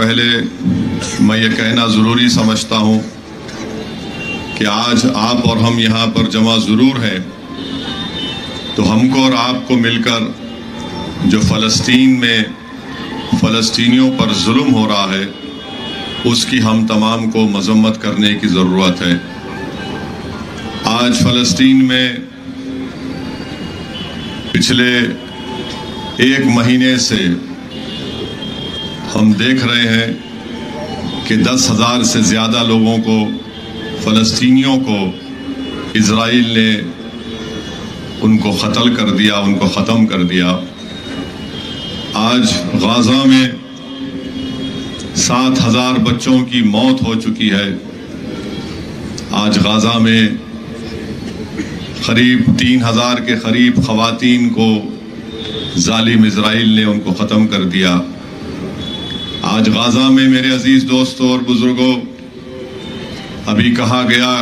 पहले मैं ये कहना ज़रूरी समझता हूँ कि आज आप और हम यहाँ पर जमा ज़रूर हैं, तो हमको और आपको मिलकर जो फ़लस्तीन में फ़लस्तीनियों पर जुल्म हो रहा है उसकी हम तमाम को मज़म्मत करने की ज़रूरत है। आज फ़लस्तीन में पिछले एक महीने से हम देख रहे हैं कि 10,000 से ज़्यादा लोगों को, फ़लस्तीनियों को इज़राइल ने उनको क़त्ल कर दिया, उनको ख़त्म कर दिया। आज गाज़ा में 7,000 बच्चों की मौत हो चुकी है। आज गाज़ा में करीब 3,000 के करीब ख़वातीन को ज़ालिम इज़राइल ने उनको ख़त्म कर दिया। आज गाज़ा में मेरे अजीज़ दोस्तों और बुज़ुर्गों, अभी कहा गया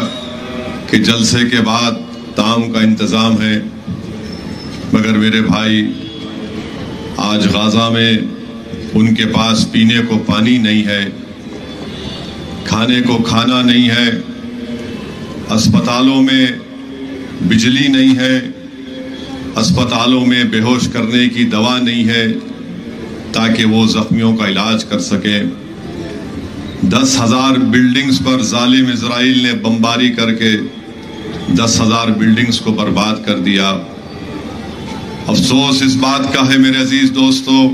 कि जलसे के बाद ताम का इंतज़ाम है, मगर मेरे भाई आज गाज़ा में उनके पास पीने को पानी नहीं है, खाने को खाना नहीं है, अस्पतालों में बिजली नहीं है, अस्पतालों में बेहोश करने की दवा नहीं है ताकि वो ज़ख्मियों का इलाज कर सके। 10,000 बिल्डिंग्स पर ज़ालिम इज़राइल ने बमबारी करके 10,000 बिल्डिंग्स को बर्बाद कर दिया। अफसोस इस बात का है मेरे अजीज दोस्तों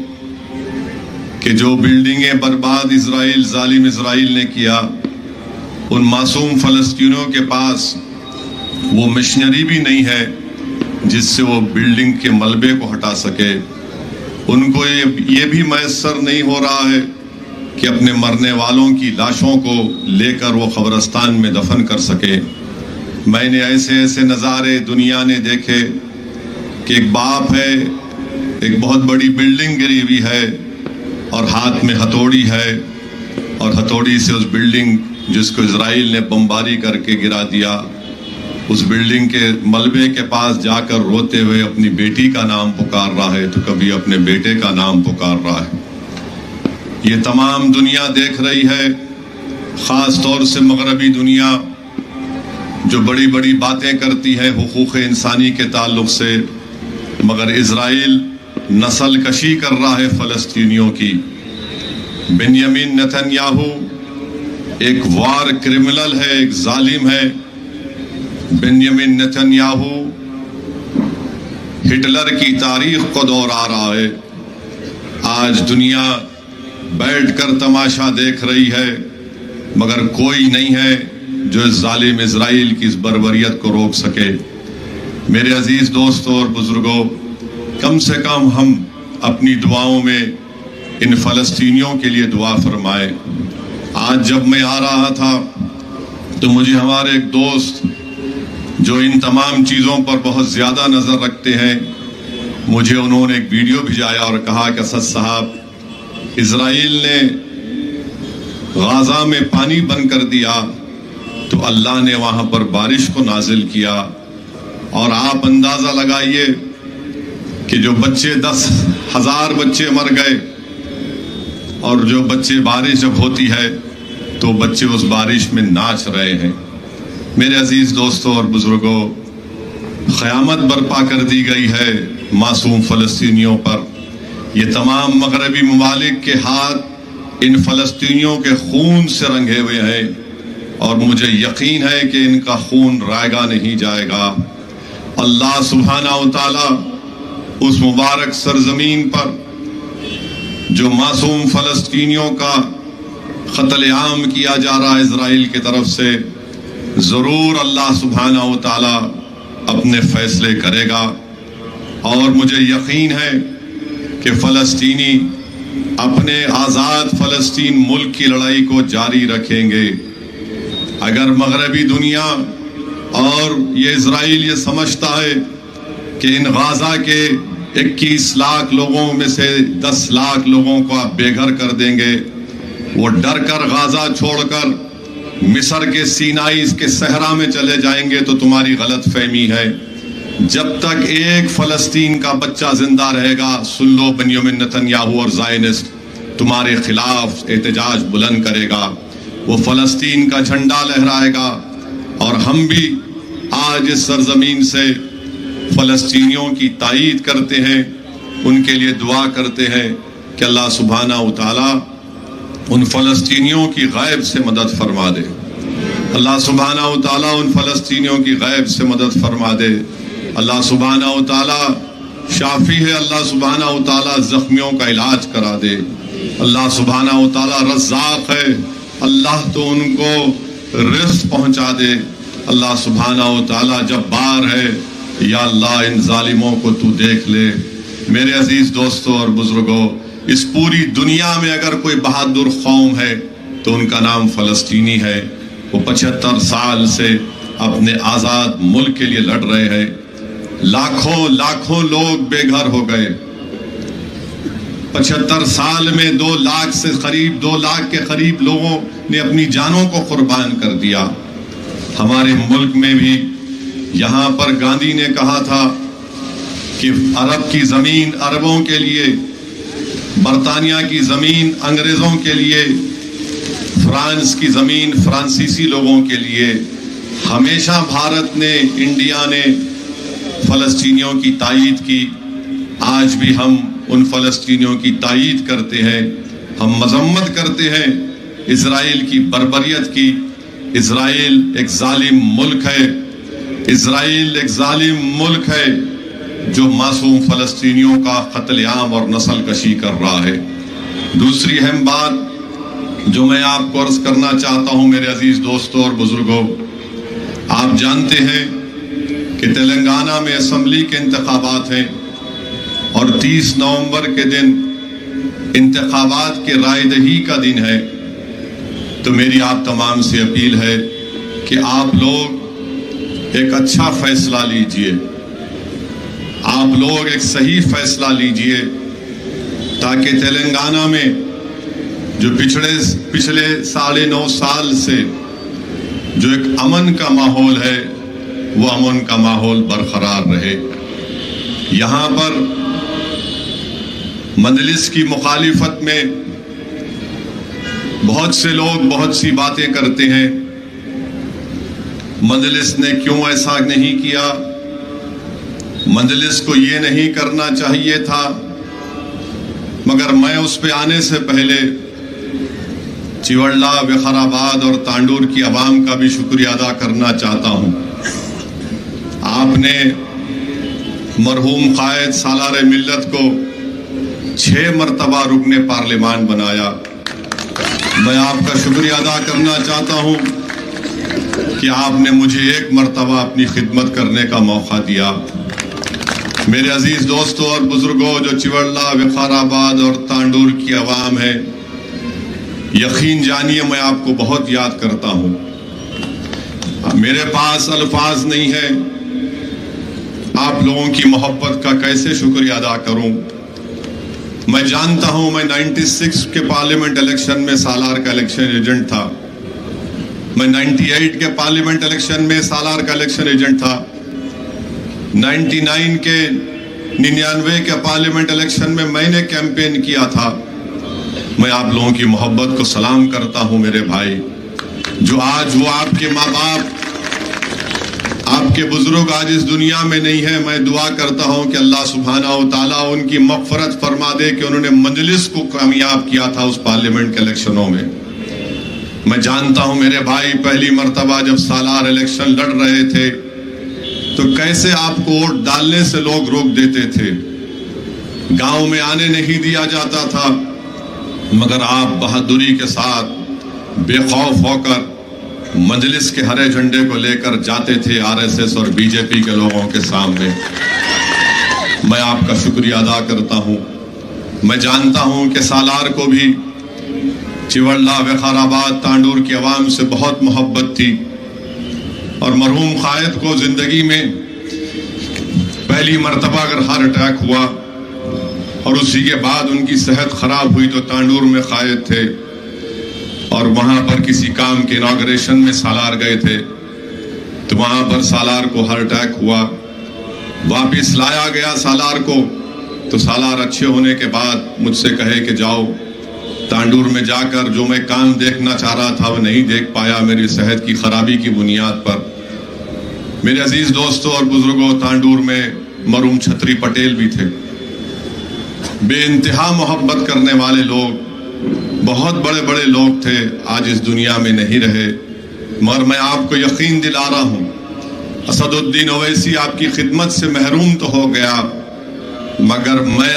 कि जो बिल्डिंगें बर्बाद इज़राइल, ज़ालिम इज़राइल ने किया, उन मासूम फ़लस्तीनियों के पास वो मशीनरी भी नहीं है जिससे वो बिल्डिंग के मलबे को हटा सके। उनको ये भी मैसर नहीं हो रहा है कि अपने मरने वालों की लाशों को लेकर वो कब्रिस्तान में दफन कर सके। मैंने ऐसे ऐसे नज़ारे दुनिया ने देखे कि एक बाप है, एक बहुत बड़ी बिल्डिंग गिरी हुई है और हाथ में हथौड़ी है, और हथौड़ी से उस बिल्डिंग जिसको इज़राइल ने बमबारी करके गिरा दिया, उस बिल्डिंग के मलबे के पास जाकर रोते हुए अपनी बेटी का नाम पुकार रहा है, तो कभी अपने बेटे का नाम पुकार रहा है। ये तमाम दुनिया देख रही है, ख़ास तौर से मगरबी दुनिया जो बड़ी बड़ी बातें करती है हुकूक़ इंसानी के ताल्लुक़ से, मगर इज़राइल नस्ल कशी कर रहा है फ़लस्तीनियों की। बेंयामिन नेतन्याहू एक वार क्रिमिनल है, एक जालिम है। बेंयामिन नेतन्याहू हिटलर की तारीख को दोहरा रहा है। आज दुनिया बैठकर तमाशा देख रही है, मगर कोई नहीं है जो इस जालिम इज़राइल की इस बर्बरियत को रोक सके। मेरे अजीज दोस्तों और बुजुर्गों, कम से कम हम अपनी दुआओं में इन फ़लस्तीनियों के लिए दुआ फरमाएं। आज जब मैं आ रहा था तो मुझे हमारे एक दोस्त जो इन तमाम चीज़ों पर बहुत ज़्यादा नज़र रखते हैं, मुझे उन्होंने एक वीडियो भिजाया और कहा कि असद साहब, इज़राइल ने गाज़ा में पानी बंद कर दिया तो अल्लाह ने वहाँ पर बारिश को नाजिल किया, और आप अंदाज़ा लगाइए कि जो बच्चे 10,000 बच्चे मर गए, और जो बच्चे बारिश जब होती है तो बच्चे उस बारिश में नाच रहे हैं। मेरे अजीज दोस्तों और बुजुर्गों, क़यामत बर्पा कर दी गई है मासूम फ़लस्तीनियों पर। ये तमाम मगरबी ममालिक के हाथ इन फ़लस्तीनियों के खून से रंगे हुए हैं, और मुझे यकीन है कि इनका खून रायगा नहीं जाएगा। अल्लाह सुब्हाना व तआला उस मुबारक सरजमीन पर जो मासूम फ़लस्तीनियों का क़त्ल-ए-आम किया जा रहा है इज़राइल की तरफ से, ज़रूर अल्लाह सुब्हाना व तआला अपने फ़ैसले करेगा। और मुझे यकीन है कि फ़लस्तीनी अपने आज़ाद फ़लस्तीन मुल्क की लड़ाई को जारी रखेंगे। अगर मगरबी दुनिया और ये इज़राइल ये समझता है कि इन गाज़ा के 21 लाख लोगों में से 10 लाख लोगों को आप बेघर कर देंगे, वो डर कर गाज़ा छोड़कर मिस्र के सीनाई के सहरा में चले जाएंगे, तो तुम्हारी गलत फहमी है। जब तक एक फ़लस्तीन का बच्चा जिंदा रहेगा, सुन लो बेंयामिन नेतन्याहू और ज़ायनिस्ट, तुम्हारे खिलाफ एहतजाज बुलंद करेगा, वो फ़लस्तीन का झंडा लहराएगा। और हम भी आज इस सरजमीन से फ़लस्तीनियों की तायीद करते हैं, उनके लिए दुआ करते हैं कि अल्लाह सुब्हाना व तआला उन फ़लस्तीनियों की गैब से मदद फरमा दे। अल्लाह सुब्हाना व तआला उन फ़लस्तीनियों की गैब से मदद फरमा दे। अल्लाह सुब्हाना व तआला शाफी है, अल्लाह सुब्हाना व तआला जख्मियों का इलाज करा दे। अल्लाह सुब्हाना व तआला रज़्ज़ाक़ है, अल्लाह तो उनको रिज़्क़ पहुंचा दे। अल्लाह सुब्हाना व तआला जब्बार है, या अल्लाह इन जालिमों को तू देख ले। मेरे अजीज दोस्तों और बुजुर्गों, इस पूरी दुनिया में अगर कोई बहादुर कौम है तो उनका नाम फ़लस्तीनी है। वो 75 साल से अपने आज़ाद मुल्क के लिए लड़ रहे हैं। लाखों लाखों लोग बेघर हो गए। 75 साल में 2 लाख से करीब 2 लाख के करीब लोगों ने अपनी जानों को कुर्बान कर दिया। हमारे मुल्क में भी यहाँ पर गांधी ने कहा था कि अरब की ज़मीन अरबों के लिए, बरतानिया की ज़मीन अंग्रेज़ों के लिए, फ्रांस की ज़मीन फ्रांसीसी लोगों के लिए। हमेशा भारत ने, इंडिया ने फ़लस्तीनियों की तायीद की। आज भी हम उन फ़लस्तीनियों की तायीद करते हैं। हम मज़म्मत करते हैं इज़राइल की बर्बरियत की। इज़राइल एक जालिम मुल्क है। इज़राइल एक जालिम मुल्क है जो मासूम फ़लस्तीनियों का कत्लेआम और नस्ल कशी कर रहा है। दूसरी अहम बात जो मैं आपको अर्ज करना चाहता हूं मेरे अजीज दोस्तों और बुजुर्गों, आप जानते हैं कि तेलंगाना में असम्बली के इंतखाबात हैं और 30 नवंबर के दिन इंतखाबात के रायदही का दिन है। तो मेरी आप तमाम से अपील है कि आप लोग एक अच्छा फैसला लीजिए, आप लोग एक सही फैसला लीजिए, ताकि तेलंगाना में जो पिछले 9.5 साल से जो एक अमन का माहौल है, वो अमन का माहौल बरकरार रहे। यहाँ पर मजलिस की मुखालिफत में बहुत से लोग बहुत सी बातें करते हैं। मजलिस ने क्यों ऐसा नहीं किया, मजलिस को ये नहीं करना चाहिए था। मगर मैं उस पे आने से पहले चिवड़ला, विकाराबाद और तांडूर की आवाम का भी शुक्रिया अदा करना चाहता हूं। आपने मरहूम कायद सालार मिल्लत को 6 मरतबा रुकने पार्लिमान बनाया। मैं आपका शुक्रिया अदा करना चाहता हूं कि आपने मुझे 1 मरतबा अपनी खिदमत करने का मौका दिया। मेरे अजीज दोस्तों और बुजुर्गों, जो चिवड़ला, विकाराबाद और तांडूर की आवाम है, यकीन जानिए मैं आपको बहुत याद करता हूं। मेरे पास अल्फाज नहीं है, आप लोगों की मोहब्बत का कैसे शुक्रिया अदा करूं। मैं जानता हूं, मैं 96 के पार्लियामेंट इलेक्शन में सालार का इलेक्शन एजेंट था। मैं 98 के पार्लियामेंट इलेक्शन में सालार का इलेक्शन एजेंट था। 99 के 99 के पार्लियामेंट इलेक्शन में मैंने कैंपेन किया था। मैं आप लोगों की मोहब्बत को सलाम करता हूं मेरे भाई। जो आज वो आपके माँ बाप, आपके बुजुर्ग आज इस दुनिया में नहीं है, मैं दुआ करता हूं कि अल्लाह सुब्हाना व तआला उनकी मग़फ़िरत फरमा दे कि उन्होंने मजलिस को कामयाब किया था उस पार्लियामेंट के इलेक्शनों में। मैं जानता हूं मेरे भाई, पहली मर्तबा जब सालार इलेक्शन लड़ रहे थे तो कैसे आपको वोट डालने से लोग रोक देते थे, गांव में आने नहीं दिया जाता था। मगर आप बहादुरी के साथ बेखौफ होकर मजलिस के हरे झंडे को लेकर जाते थे आरएसएस और बीजेपी के लोगों के सामने। मैं आपका शुक्रिया अदा करता हूं। मैं जानता हूं कि सालार को भी चिवड़ला, विकाराबाद, तांडूर की आवाम से बहुत मोहब्बत थी और मरहूम कायद को जिंदगी में पहली मर्तबा अगर हार्ट अटैक हुआ और उसी के बाद उनकी सेहत खराब हुई तो तांडूर में कायद थे और वहां पर किसी काम के इनॉग्रेशन में सालार गए थे तो वहां पर सालार को हार्ट अटैक हुआ। वापिस लाया गया सालार को, तो सालार अच्छे होने के बाद मुझसे कहे कि जाओ तांडूर में जाकर जो मैं काम देखना चाह रहा था वो नहीं देख पाया, मेरी सेहत की खराबी की बुनियाद पर। मेरे अजीज दोस्तों और बुजुर्गों, तांडूर में मरूम छतरी पटेल भी थे। बेइंतहा मोहब्बत करने वाले लोग, बहुत बड़े बड़े लोग थे, आज इस दुनिया में नहीं रहे। मगर मैं आपको यकीन दिला रहा हूं, असदुद्दीन ओवैसी आपकी खिदमत से महरूम तो हो गया, मगर मैं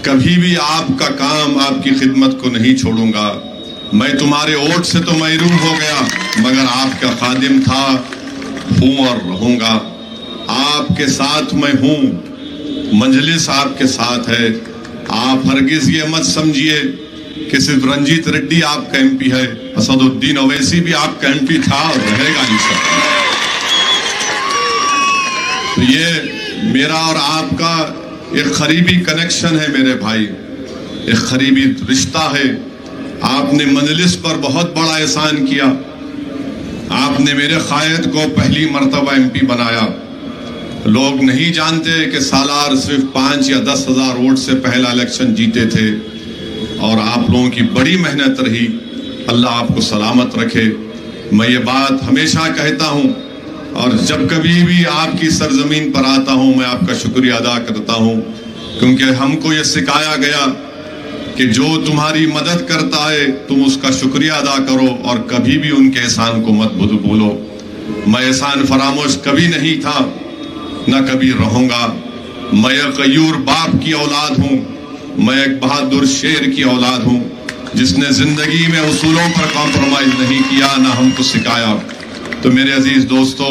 कभी भी आपका काम, आपकी खिदमत को नहीं छोड़ूंगा। मैं तुम्हारे वोट से तो महरूम हो गया, मगर आपका खादिम था, हूं और रहूंगा। आपके साथ मैं हूं, मंजलिस आपके साथ है। आप हरगिज ये मत समझिए कि सिर्फ रंजीत रेड्डी आपका एमपी है, असदुद्दीन ओवैसी भी आपका एमपी था और रहेगा इंशाअल्लाह। तो ये मेरा और आपका एक करीबी कनेक्शन है मेरे भाई, एक करीबी रिश्ता है। आपने मंजलिस पर बहुत बड़ा एहसान किया। आपने मेरे कायद को पहली मर्तबा एमपी बनाया। लोग नहीं जानते कि सालार सिर्फ 5 या 10 हजार वोट से पहला इलेक्शन जीते थे, और आप लोगों की बड़ी मेहनत रही। अल्लाह आपको सलामत रखे। मैं ये बात हमेशा कहता हूँ, और जब कभी भी आपकी सरजमीन पर आता हूँ मैं आपका शुक्रिया अदा करता हूँ, क्योंकि हमको ये सिखाया गया कि जो तुम्हारी मदद करता है तुम उसका शुक्रिया अदा करो और कभी भी उनके एहसान को मत भूलो। मैं एहसान फरामोश कभी नहीं था, न कभी रहूंगा। मैं एक गयूर बाप की औलाद हूँ, मैं एक बहादुर शेर की औलाद हूँ, जिसने जिंदगी में उसूलों पर कॉम्प्रोमाइज नहीं किया, ना हमको सिखाया। तो मेरे अजीज दोस्तों,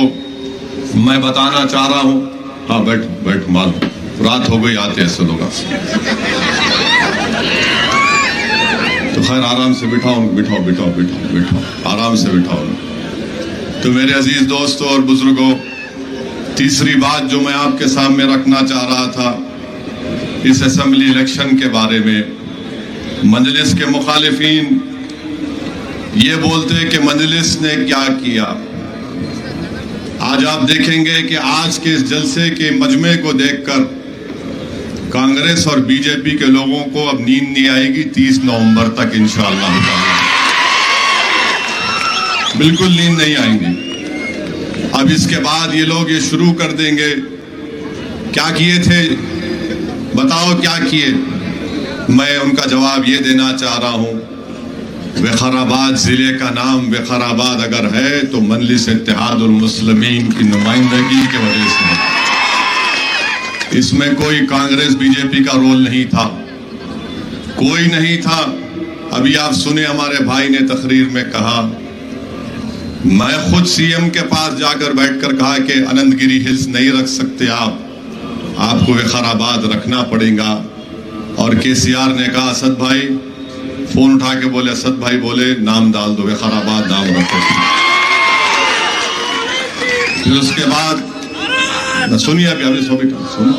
मैं बताना चाह रहा हूँ, हाँ बैठ बैठ, माल रात हो गई, आते ऐसे लोग। तो खैर आराम से बिठाओ, बिठाओ बिठाओ बिठाओ बिठाओ, आराम से बिठाओ। तो मेरे अजीज दोस्तों और बुजुर्गों, तीसरी बात जो मैं आपके सामने रखना चाह रहा था इस असेंबली इलेक्शन के बारे में। मजलिस के मुखालिफिन ये बोलते कि मजलिस ने क्या किया। आज आप देखेंगे कि आज के इस जलसे के मजमे को देखकर कांग्रेस और बीजेपी के लोगों को अब नींद नहीं आएगी 30 नवंबर तक इंशाअल्लाह। बिल्कुल नींद नहीं आएंगी। अब इसके बाद ये लोग ये शुरू कर देंगे, क्या किए थे बताओ, क्या किए। मैं उनका जवाब ये देना चाह रहा हूं, वक़ाराबाद जिले का नाम वक़ाराबाद अगर है तो मजलिस इत्तेहादुल मुस्लिमीन की नुमाइंदगी की वजह से है। इसमें कोई कांग्रेस बीजेपी का रोल नहीं था, कोई नहीं था। अभी आप सुने, हमारे भाई ने तकरीर में कहा, मैं खुद सीएम के पास जाकर बैठकर कहा कि अनंतगिरी हिल्स नहीं रख सकते आप, आपको वक़ाराबाद रखना पड़ेगा। और केसीआर ने कहा, असद भाई, फोन उठा के बोले, असद भाई बोले नाम डाल दो, वक़ाराबाद नाम रखो। फिर उसके बाद सुनिए, अभी सो बेटा सुनो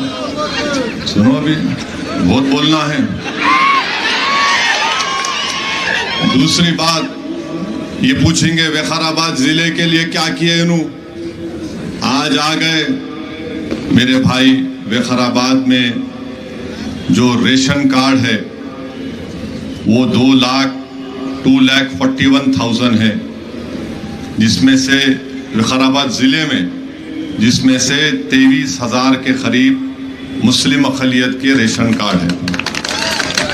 सुनो, अभी बहुत बोलना है। दूसरी बात ये पूछेंगे, वक़ाराबाद जिले के लिए क्या किए इन्हों। आज आ गए मेरे भाई, वक़ाराबाद में जो रेशन कार्ड है वो 2,41,000 है, जिसमें से वक़ाराबाद जिले में, जिसमें से 23,000 के करीब मुस्लिम अक़लियत के रेशन कार्ड है,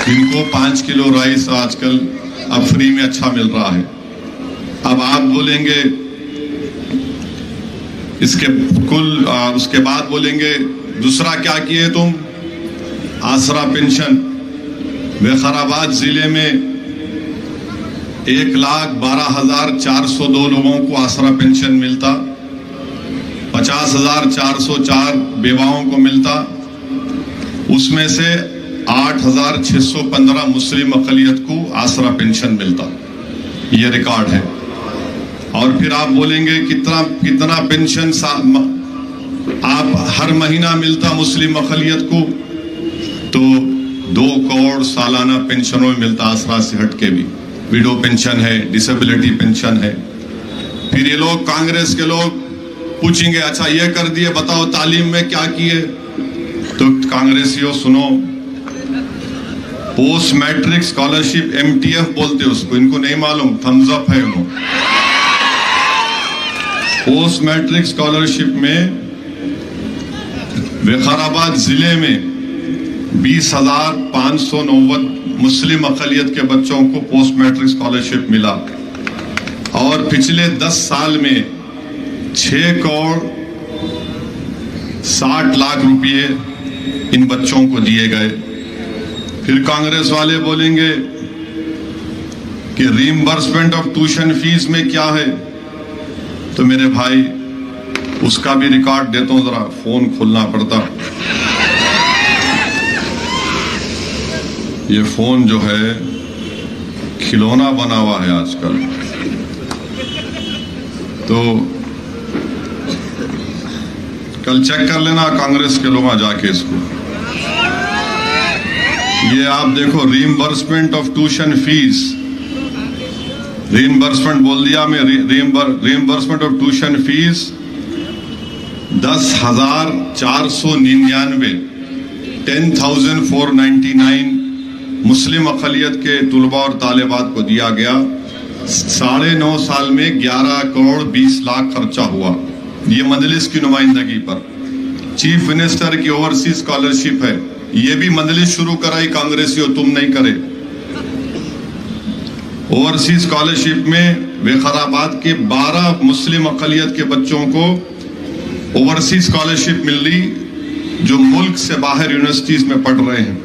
जिनको 5 किलो राइस आजकल अब फ्री में अच्छा मिल रहा है। अब आप बोलेंगे इसके उसके बाद बोलेंगे दूसरा क्या किए तुम, आसरा पेंशन। वक़ाराबाद जिले में 1,12,402 लोगों को आसरा पेंशन मिलता, 50,404 बेवाओं को मिलता, उसमें से 8,615 मुस्लिम अक़लियत को आसरा पेंशन मिलता। ये रिकॉर्ड है। और फिर आप बोलेंगे कितना पेंशन आप हर महीना मिलता मुस्लिम अक़लियत को, तो 2 करोड़ सालाना पेंशनों में मिलता, आसरा से हट के भी। विडो पेंशन है, डिसेबिलिटी पेंशन है। फिर ये लोग, कांग्रेस के लोग पूछेंगे, अच्छा ये कर दिए, बताओ तालीम में क्या किए। तो कांग्रेसियों सुनो, पोस्ट मैट्रिक स्कॉलरशिप MTF बोलते उसको, इनको नहीं मालूम, थम्स अप है उनको। पोस्ट मैट्रिक स्कॉलरशिप में विकाराबाद जिले में 20,590 मुस्लिम अक़लियत के बच्चों को पोस्ट मैट्रिक स्कॉलरशिप मिला और पिछले 10 साल में 6 करोड़ 60 लाख रुपए इन बच्चों को दिए गए। फिर कांग्रेस वाले बोलेंगे कि रीइंबर्समेंट ऑफ ट्यूशन फीस में क्या है, तो मेरे भाई उसका भी रिकॉर्ड देता हूं, जरा फोन खोलना पड़ता। ये फोन जो है खिलौना बना हुआ है आजकल, तो कल चेक कर लेना कांग्रेस के लोग जाके इसको। ये आप देखो, reimbursement of tuition fees, reimbursement बोल दिया मैं, रीइंबर्समेंट ऑफ ट्यूशन फीस 10,499 10,499 मुस्लिम अक़लियत के तुलबा और तालिबात को दिया गया। 9.5 साल में 11 करोड़ 20 लाख खर्चा हुआ। ये मजलिस की नुमाइंदगी पर। चीफ मिनिस्टर की ओवरसीज स्कॉलरशिप है, ये भी मजलिस शुरू कराई कांग्रेसियों, तुम नहीं करे। ओवरसीज स्कॉलरशिप में विकाराबाद के 12 मुस्लिम अक़लियत के बच्चों को ओवरसीज स्कॉलरशिप मिल रही जो मुल्क से बाहर यूनिवर्सिटीज में पढ़ रहे हैं।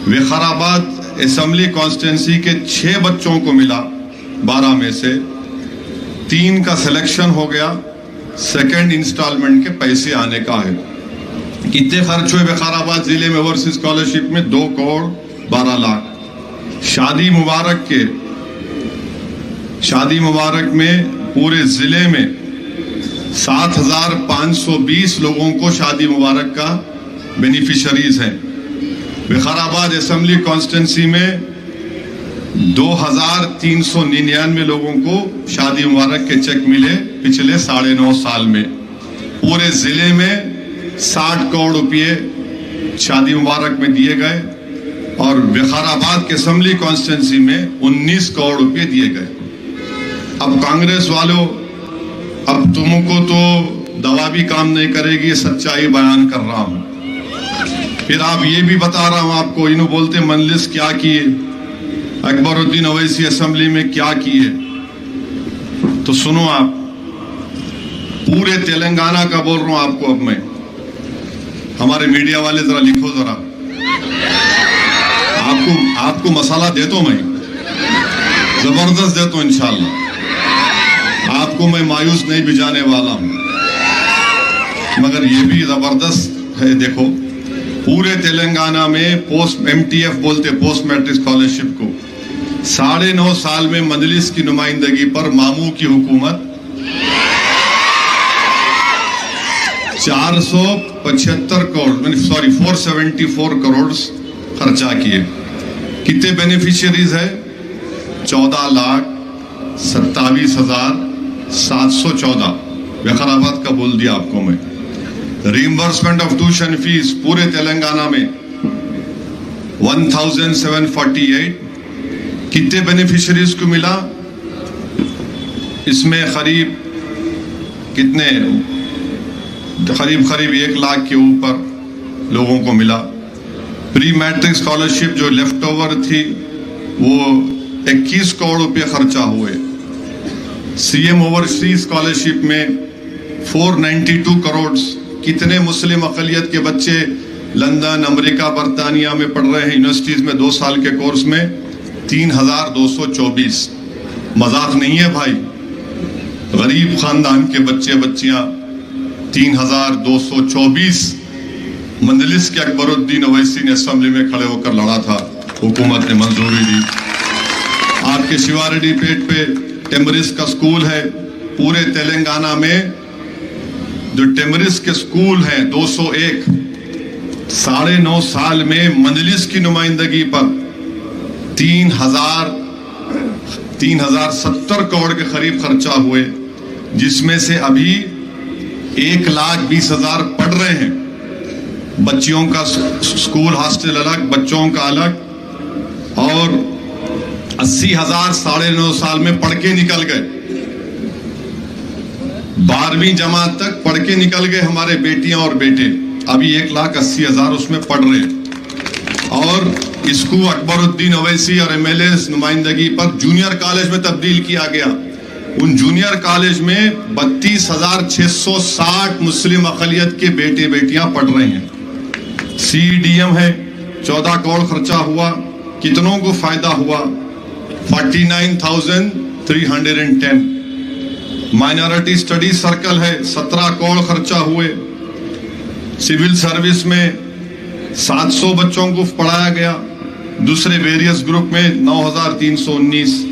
विकाराबाद असेंबली कॉन्स्टिट्यूंसी के 6 बच्चों को मिला, 12 में से 3 का सिलेक्शन हो गया, सेकंड इंस्टॉलमेंट के पैसे आने का है। कितने खर्च हुए विकाराबाद जिले में ओवरसीज स्कॉलरशिप में? 2 करोड़ 12 लाख। शादी मुबारक में पूरे जिले में 7,520 लोगों को शादी मुबारक का बेनिफिशरीज हैं। विकाराबाद असेंबली कॉन्स्टिट्यूंसी में 2,399 लोगों को शादी मुबारक के चेक मिले पिछले 9.5 साल में। पूरे जिले में 60 करोड़ रुपये शादी मुबारक में दिए गए और विकाराबाद के असेंबली कॉन्स्टिट्यूंसी में 19 करोड़ रुपये दिए गए। अब कांग्रेस वालों, अब तुमको तो दवा भी काम नहीं करेगी, सच्चाई बयान कर रहा हूं। फिर आप ये भी बता रहा हूं आपको, इन्हों बोलते मजलिस क्या किए, अकबरुद्दीन ओवैसी असेंबली में क्या किए। तो सुनो आप, पूरे तेलंगाना का बोल रहा हूं आपको। अब मैं, हमारे मीडिया वाले जरा लिखो, जरा आपको मसाला देता हूं, मैं जबरदस्त देता हूं इंशाल्लाह। आपको मैं मायूस नहीं भिजाने वाला हूं, मगर ये भी जबरदस्त है। देखो, पूरे तेलंगाना में पोस्ट MTF बोलते पोस्ट मैट्रिक स्कॉलरशिप को 9.5 साल में मजलिस की नुमाइंदगी पर मामू की हुकूमत 474 करोड़ खर्चा किए। कितने बेनिफिशियरीज है? 14,27,714। विकाराबाद का बोल दिया आपको मैं। रीइंबर्समेंट ऑफ ट्यूशन फीस पूरे तेलंगाना में 1,748। कितने बेनिफिशियरीज को मिला? इसमें करीब 1 लाख के ऊपर लोगों को मिला। प्री मैट्रिक स्कॉलरशिप जो लेफ्ट ओवर थी वो 21 करोड़ रुपए खर्चा हुए। CM ओवरसीज स्कॉलरशिप में 492 करोड़। कितने मुस्लिम अक़लियत के बच्चे लंदन, अमेरिका, बरतानिया में पढ़ रहे हैं यूनिवर्सिटीज में 2 साल के कोर्स में? 3,224। मजाक नहीं है भाई, गरीब खानदान के बच्चे बच्चियां 3,224 मजलिस के अकबरुद्दीन ओवैसी ने असेंबली में खड़े होकर लड़ा था, हुकूमत ने मंजूरी दी। आपके शिवारेड्डी पेट पे टेमरिस का स्कूल है। पूरे तेलंगाना में जो टेमरिस के स्कूल हैं 201, 9.5 साल में मजलिस की नुमाइंदगी पर 3,070 करोड़ के करीब खर्चा हुए, जिसमें से अभी 1,20,000 पढ़ रहे हैं। बच्चियों का स्कूल हॉस्टल अलग, बच्चों का अलग। और 80,000 9.5 साल में पढ़ के निकल गए। 12वीं जमात तक पढ़ के निकल गए हमारे बेटियां और बेटे। अभी 1,80,000 उसमें पढ़ रहे। और इसको अकबरुद्दीन ओवैसी और MLAs नुमाइंदगी पर जूनियर कॉलेज में तब्दील किया गया। उन जूनियर कॉलेज में 32,660 मुस्लिम अक़लियत के बेटे बेटियां पढ़ रहे हैं। CDM है, 14 करोड़ खर्चा हुआ। कितनों को फायदा हुआ? 49,310। माइनॉरिटी स्टडी सर्कल है, 17 करोड़ खर्चा हुए। सिविल सर्विस में 700 बच्चों को पढ़ाया गया। दूसरे वेरियस ग्रुप में 9,319।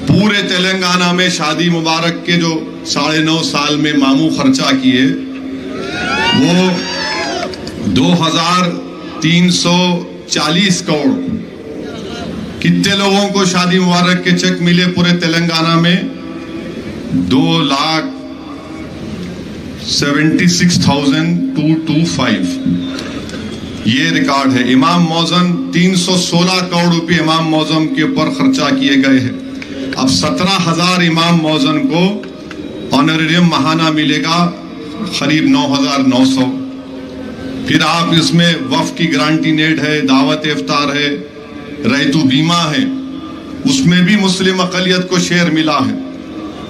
पूरे तेलंगाना में शादी मुबारक के जो 9.5 साल में मामू खर्चा किए वो 2,340 करोड़। कितने लोगों को शादी मुबारक के चेक मिले पूरे तेलंगाना में? 2,76,225। ये रिकॉर्ड है। इमाम मौज़म 316 करोड़ रुपए इमाम मौज़म के ऊपर खर्चा किए गए हैं। अब 17,000 इमाम मौज़म को ऑनरेरियम महाना मिलेगा, करीब 9,900। फिर आप इसमें वफ़ की गारंटी नेट है, दावत इफ्तार है, रैतु बीमा है, उसमें भी मुस्लिम अक़लियत को शेयर मिला है।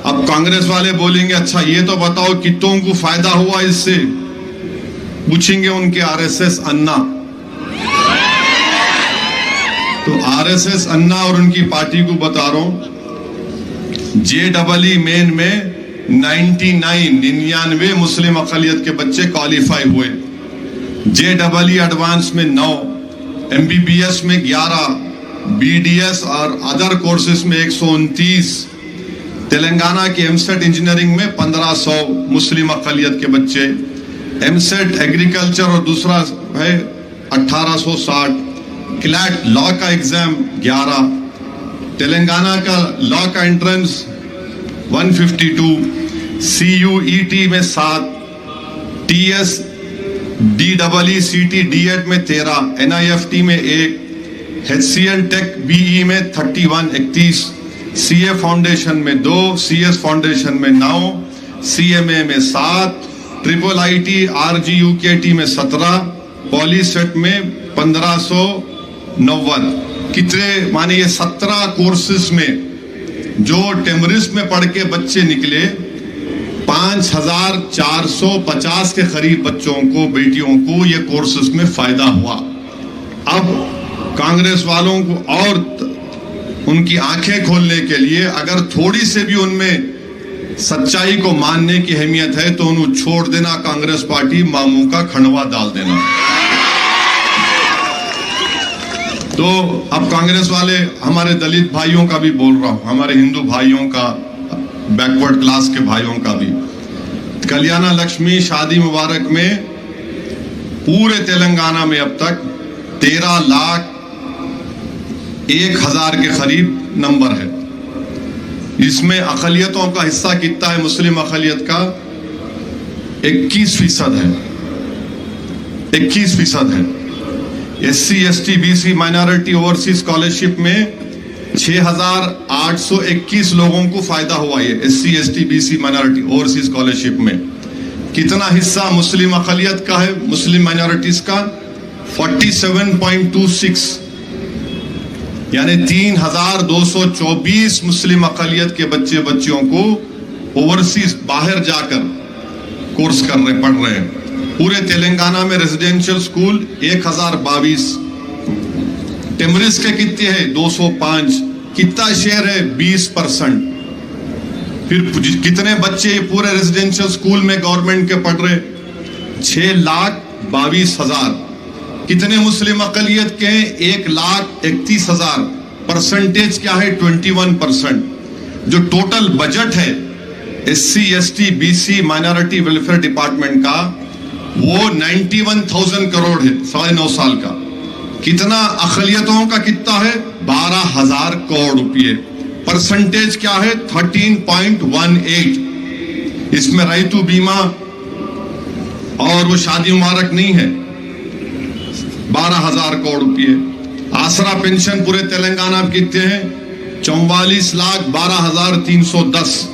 अब कांग्रेस वाले बोलेंगे अच्छा ये तो बताओ कितनों को फायदा हुआ इससे? पूछेंगे उनके RSS अन्ना। तो RSS अन्ना और उनकी पार्टी को बता रहा हूं, JEE मेन में 99 मुस्लिम अक़लियत के बच्चे क्वालिफाई हुए। JEE एडवांस में 9, MBBS में 11, BDS और अदर कोर्सेस में 129। तेलंगाना के MSET इंजीनियरिंग में 1,500 मुस्लिम अक़लियत के बच्चे। MSET एग्रीकल्चर और दूसरा है 1,860। क्लैट लॉ का एग्जाम 11। तेलंगाना का लॉ का एंट्रेंस 152। CUET में 7, TS DEE CT DET में 13, NIFT में 1, HCL टेक BE में 31 31, CA फाउंडेशन में 2, CS फाउंडेशन में 9, CMA में 7, IIIT RGUKT में 17, पॉलीसेट में 1,590। कितने माने ये 17 कोर्सेस में जो टेमरिस्ट में पढ़ के बच्चे निकले, 5,450 के करीब बच्चों को, बेटियों को ये कोर्सेस में फायदा हुआ। अब कांग्रेस वालों को और उनकी आंखें खोलने के लिए अगर थोड़ी से भी उनमें सच्चाई को मानने की अहमियत है तो उन्हें छोड़ देना, कांग्रेस पार्टी मामू का खंडवा डाल देना। तो अब कांग्रेस वाले, हमारे दलित भाइयों का भी बोल रहा हूं, हमारे हिंदू भाइयों का, बैकवर्ड क्लास के भाइयों का भी, कल्याणा लक्ष्मी शादी मुबारक में पूरे तेलंगाना में अब तक 13,01,000 के करीब नंबर है। इसमें अक़लियतों का हिस्सा कितना है? मुस्लिम अक़लियत का 21% है। 21% है। SC ST BC minority overseas scholarship में 6,821 लोगों को फायदा हुआ है। SC ST BC minority overseas scholarship में कितना हिस्सा मुस्लिम अक़लियत का है? मुस्लिम माइनॉरिटीज का 47.26, यानी 3,224 मुस्लिम अक़लियत के बच्चे बच्चियों को ओवरसीज बाहर जाकर कोर्स कर रहे, पढ़ रहे हैं। पूरे तेलंगाना में रेजिडेंशियल स्कूल 1,022। टेमरिस के कितने हैं? 205। कितना शेयर है? 20%। फिर कितने बच्चे पूरे रेजिडेंशियल स्कूल में गवर्नमेंट के पढ़ रहे? 6,22,000। कितने मुस्लिम अक़लियत के हैं? 1,31,000। परसेंटेज क्या है? 21%। जो टोटल बजट है SC ST BC minority welfare department का वो 91,000 करोड़ है 9.5 साल का। कितना अक़लियतों का कितना है? 12,000 करोड़ रुपये। परसेंटेज क्या है? 13.18। इसमें रैतु बीमा और वो शादी मुबारक नहीं है। 12,000 करोड़ रुपये। आसरा पेंशन पूरे तेलंगाना में कितने हैं? 44,12,310।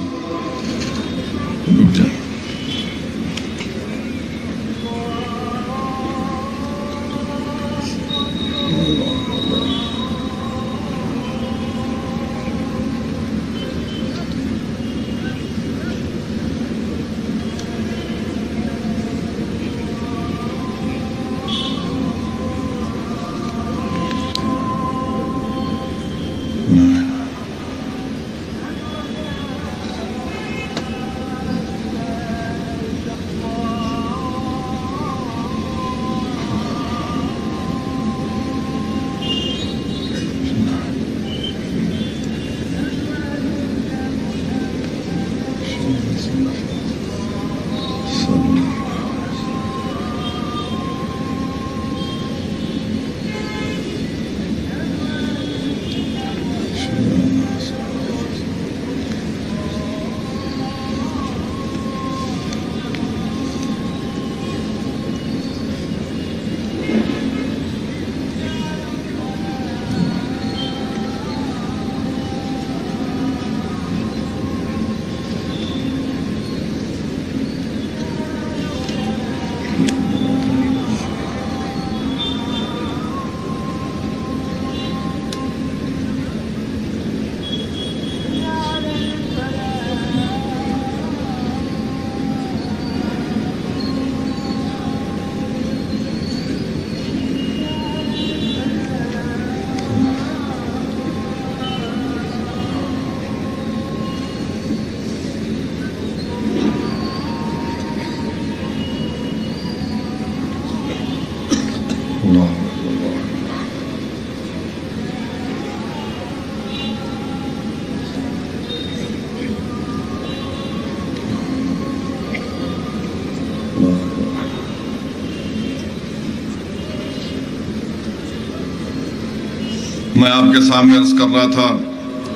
मैं आपके सामने अर्ज कर रहा था,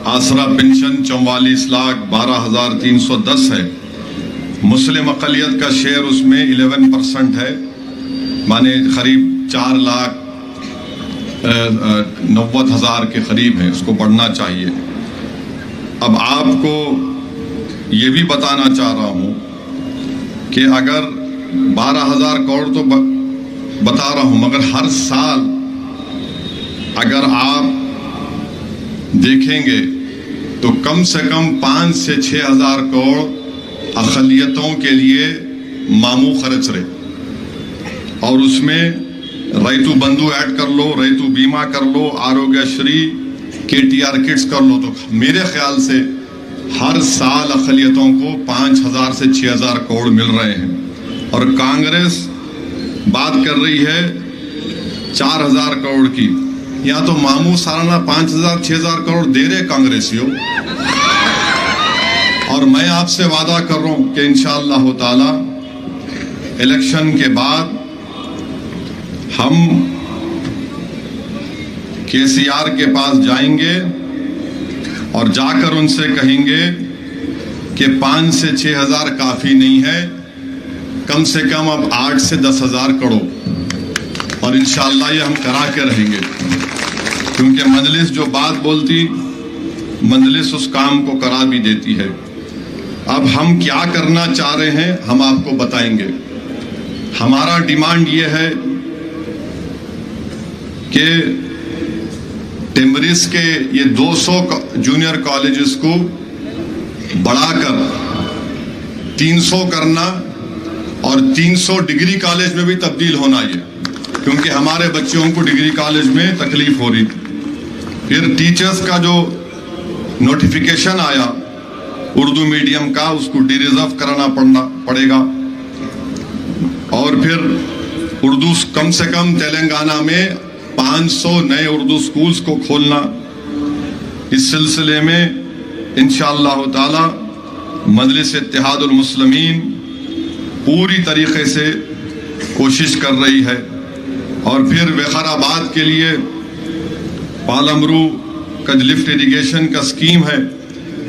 आसरा पेंशन 44,12,310 है। मुस्लिम अक़लियत का शेयर उसमें 11% है, माने करीब 4,90,000 के करीब है। उसको बढ़ना चाहिए। अब आपको ये भी बताना चाह रहा हूँ कि अगर 12,000 करोड़ तो बता रहा हूँ, मगर हर साल अगर आप देखेंगे तो कम से कम 5 से 6,000 करोड़ अक़लियतों के लिए मामू खर्च रहे, और उसमें रैतु बंधु ऐड कर लो, रैतु बीमा कर लो, आरोग्यश्री, KTR किट्स कर लो, तो मेरे ख्याल से हर साल अक़लियतों को 5,000 से 6,000 करोड़ मिल रहे हैं। और कांग्रेस बात कर रही है 4,000 करोड़ की। यहाँ तो मामू सालाना 5,000 6,000 करोड़ दे रहे कांग्रेसियों। और मैं आपसे वादा कर रहा हूं कि इंशाअल्लाह ताला इलेक्शन के बाद हम KCR के पास जाएंगे और जाकर उनसे कहेंगे कि 5 से 6,000 काफी नहीं है, कम से कम अब 8 से 10,000 करोड़, और इंशाअल्लाह ये हम करा के रहेंगे। क्योंकि मजलिस जो बात बोलती, मजलिस उस काम को करा भी देती है। अब हम क्या करना चाह रहे हैं हम आपको बताएंगे। हमारा डिमांड ये है कि टिम्बरिस के ये 200 जूनियर कॉलेजेस को बढ़ाकर 300 करना और 300 डिग्री कॉलेज में भी तब्दील होना, ये क्योंकि हमारे बच्चों को डिग्री कॉलेज में तकलीफ हो रही। फिर टीचर्स का जो नोटिफिकेशन आया उर्दू मीडियम का, उसको डिरिजर्व कराना पड़ेगा। और फिर उर्दू कम से कम तेलंगाना में 500 नए उर्दू स्कूल्स को खोलना। इस सिलसिले में इंशाअल्लाह ताला मजलिस इत्तेहादुल मुस्लिमीन पूरी तरीके से कोशिश कर रही है। और फिर विकाराबाद के लिए पालमरू का लिफ्ट इरिगेशन का स्कीम है।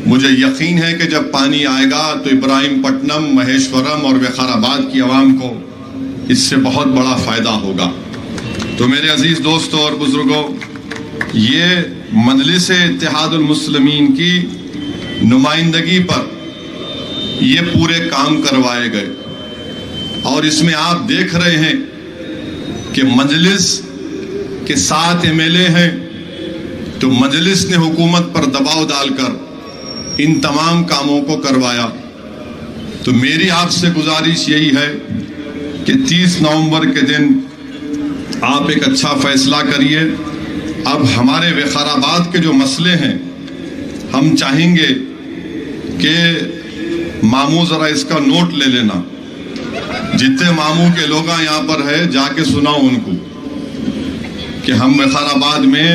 मुझे यकीन है कि जब पानी आएगा तो इब्राहिमपट्टनम, महेश्वरम और विकाराबाद की आवाम को इससे बहुत बड़ा फायदा होगा। तो मेरे अजीज दोस्तों और बुजुर्गों, ये मजलिस इत्तेहादुल मुस्लिमीन की नुमाइंदगी पर ये पूरे काम करवाए गए और इसमें आप देख रहे हैं कि मजलिस के 7 MLA हैं, तो मजलिस ने हुकूमत पर दबाव डालकर इन तमाम कामों को करवाया। तो मेरी आपसे गुजारिश यही है कि 30 नवंबर के दिन आप एक अच्छा फैसला करिए। अब हमारे विकाराबाद के जो मसले हैं, हम चाहेंगे कि मामू ज़रा इसका नोट ले लेना। जितने मामू के लोग यहाँ पर है जाके सुनाओ उनको कि हम विकाराबाद में,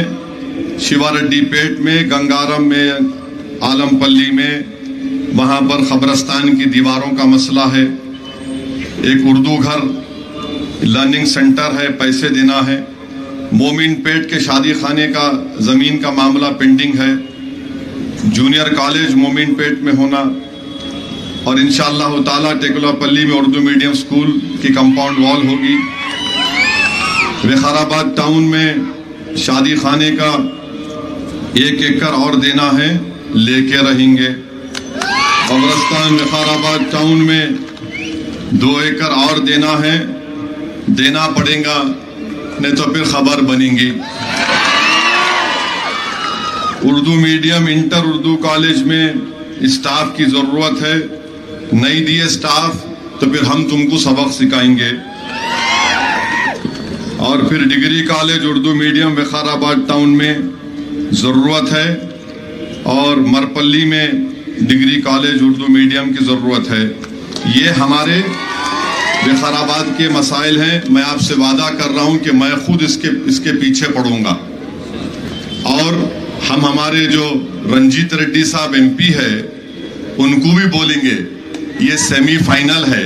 शिवारेड्डी पेट में, गंगारम में, आलमपल्ली में, वहाँ पर खबरस्तान की दीवारों का मसला है, एक उर्दू घर लर्निंग सेंटर है, पैसे देना है, मोमिन पेट के शादी खाने का ज़मीन का मामला पेंडिंग है, जूनियर कॉलेज मोमिन पेट में होना, और इंशाअल्लाह ताला टेकुलापल्ली में उर्दू मीडियम स्कूल की कंपाउंड वॉल होगी। विकाराबाद टाउन में शादी खाने का 1 एकड़ और देना है, लेके रहेंगे। कब्रस्तान विकाराबाद टाउन में 2 एकड़ और देना है, देना पड़ेगा, नहीं तो फिर खबर बनेंगी। Urdu medium inter Urdu college में स्टाफ की जरूरत है, नहीं दिए स्टाफ तो फिर हम तुमको सबक सिखाएंगे। और फिर degree college Urdu medium Vikarabad town में ज़रूरत है, और मरपल्ली में डिग्री कॉलेज उर्दू मीडियम की ज़रूरत है। ये हमारे विकाराबाद के मसाइल हैं। मैं आपसे वादा कर रहा हूं कि मैं खुद इसके पीछे पड़ूंगा। और हम हमारे जो रंजीत रेड्डी साहब MP है उनको भी बोलेंगे ये सेमीफाइनल है,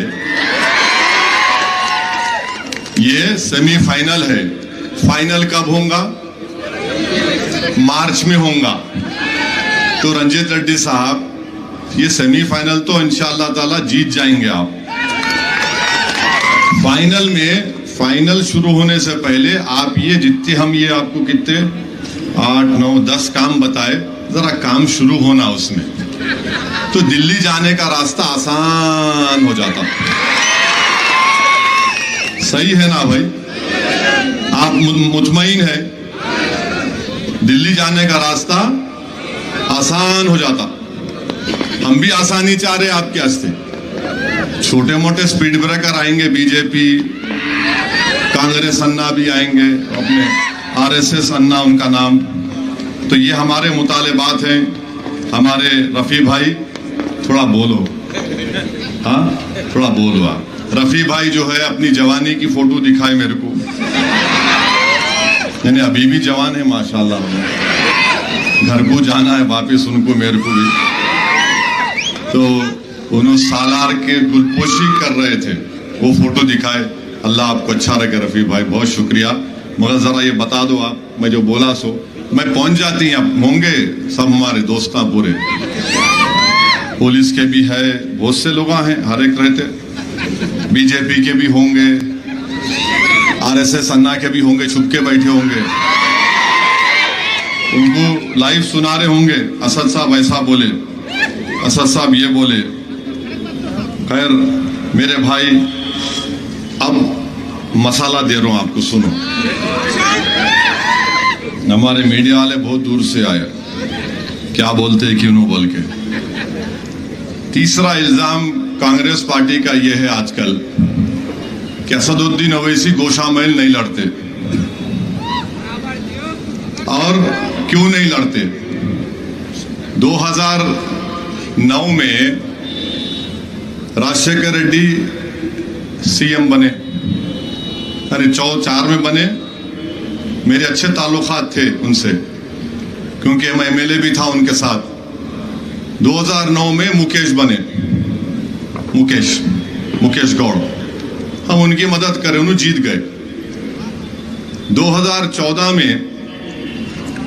ये सेमीफाइनल है। फाइनल कब होगा? मार्च में होगा। तो रंजीत रेड्डी साहब, ये सेमीफाइनल तो इंशाअल्लाह ताला जीत जाएंगे आप। फाइनल में, फाइनल शुरू होने से पहले आप ये जितने हम ये आपको कितने 8, 9, 10 काम बताए, जरा काम शुरू होना उसमें, तो दिल्ली जाने का रास्ता आसान हो जाता। सही है ना भाई? आप मुतमईन है? दिल्ली जाने का रास्ता आसान हो जाता। हम भी आसानी चाह रहे आपके वास्ते। छोटे मोटे स्पीड ब्रेकर आएंगे, बीजेपी कांग्रेस अन्ना भी आएंगे, अपने RSS अन्ना उनका नाम। तो ये हमारे मुतालिबात हैं। हमारे रफ़ी भाई थोड़ा बोलो, हाँ थोड़ा बोलो आप। रफ़ी भाई जो है अपनी जवानी की फोटो दिखाए मेरे को, यानी अभी भी जवान है माशाल्लाह। घर को जाना है वापस उनको, मेरे को भी। तो उन्होंने सालार के गुलपोशी कर रहे थे, वो फोटो दिखाए। अल्लाह आपको अच्छा रखे रफ़ी भाई, बहुत शुक्रिया। मगर ज़रा ये बता दो आप, मैं जो बोला सो मैं पहुंच जाती हैं, होंगे सब हमारे दोस्ता पूरे, पुलिस के भी है, बहुत से लोग हैं, हर एक रहते, बीजेपी के भी होंगे, RSS अन्ना के भी होंगे, छुप के बैठे होंगे, उनको लाइव सुना रहे होंगे, असद साहब ऐसा बोले, असद साहब ये बोले। खैर मेरे भाई, अब मसाला दे रहा हूं आपको, सुनो। हमारे मीडिया वाले बहुत दूर से आए, क्या बोलते हैं क्यों बोल के। तीसरा इल्जाम कांग्रेस पार्टी का यह है आजकल कि असदुद्दीन ओवैसी गोशामैल नहीं लड़ते। और क्यों नहीं लड़ते? 2009 में राजशेखर रेड्डी CM बने, अरे 4 में बने। मेरे अच्छे ताल्लुकात थे उनसे, क्योंकि मैं MLA भी था उनके साथ। 2009 में मुकेश बने, मुकेश गौड़, हम उनकी मदद करें, उन्होंने जीत गए। 2014 में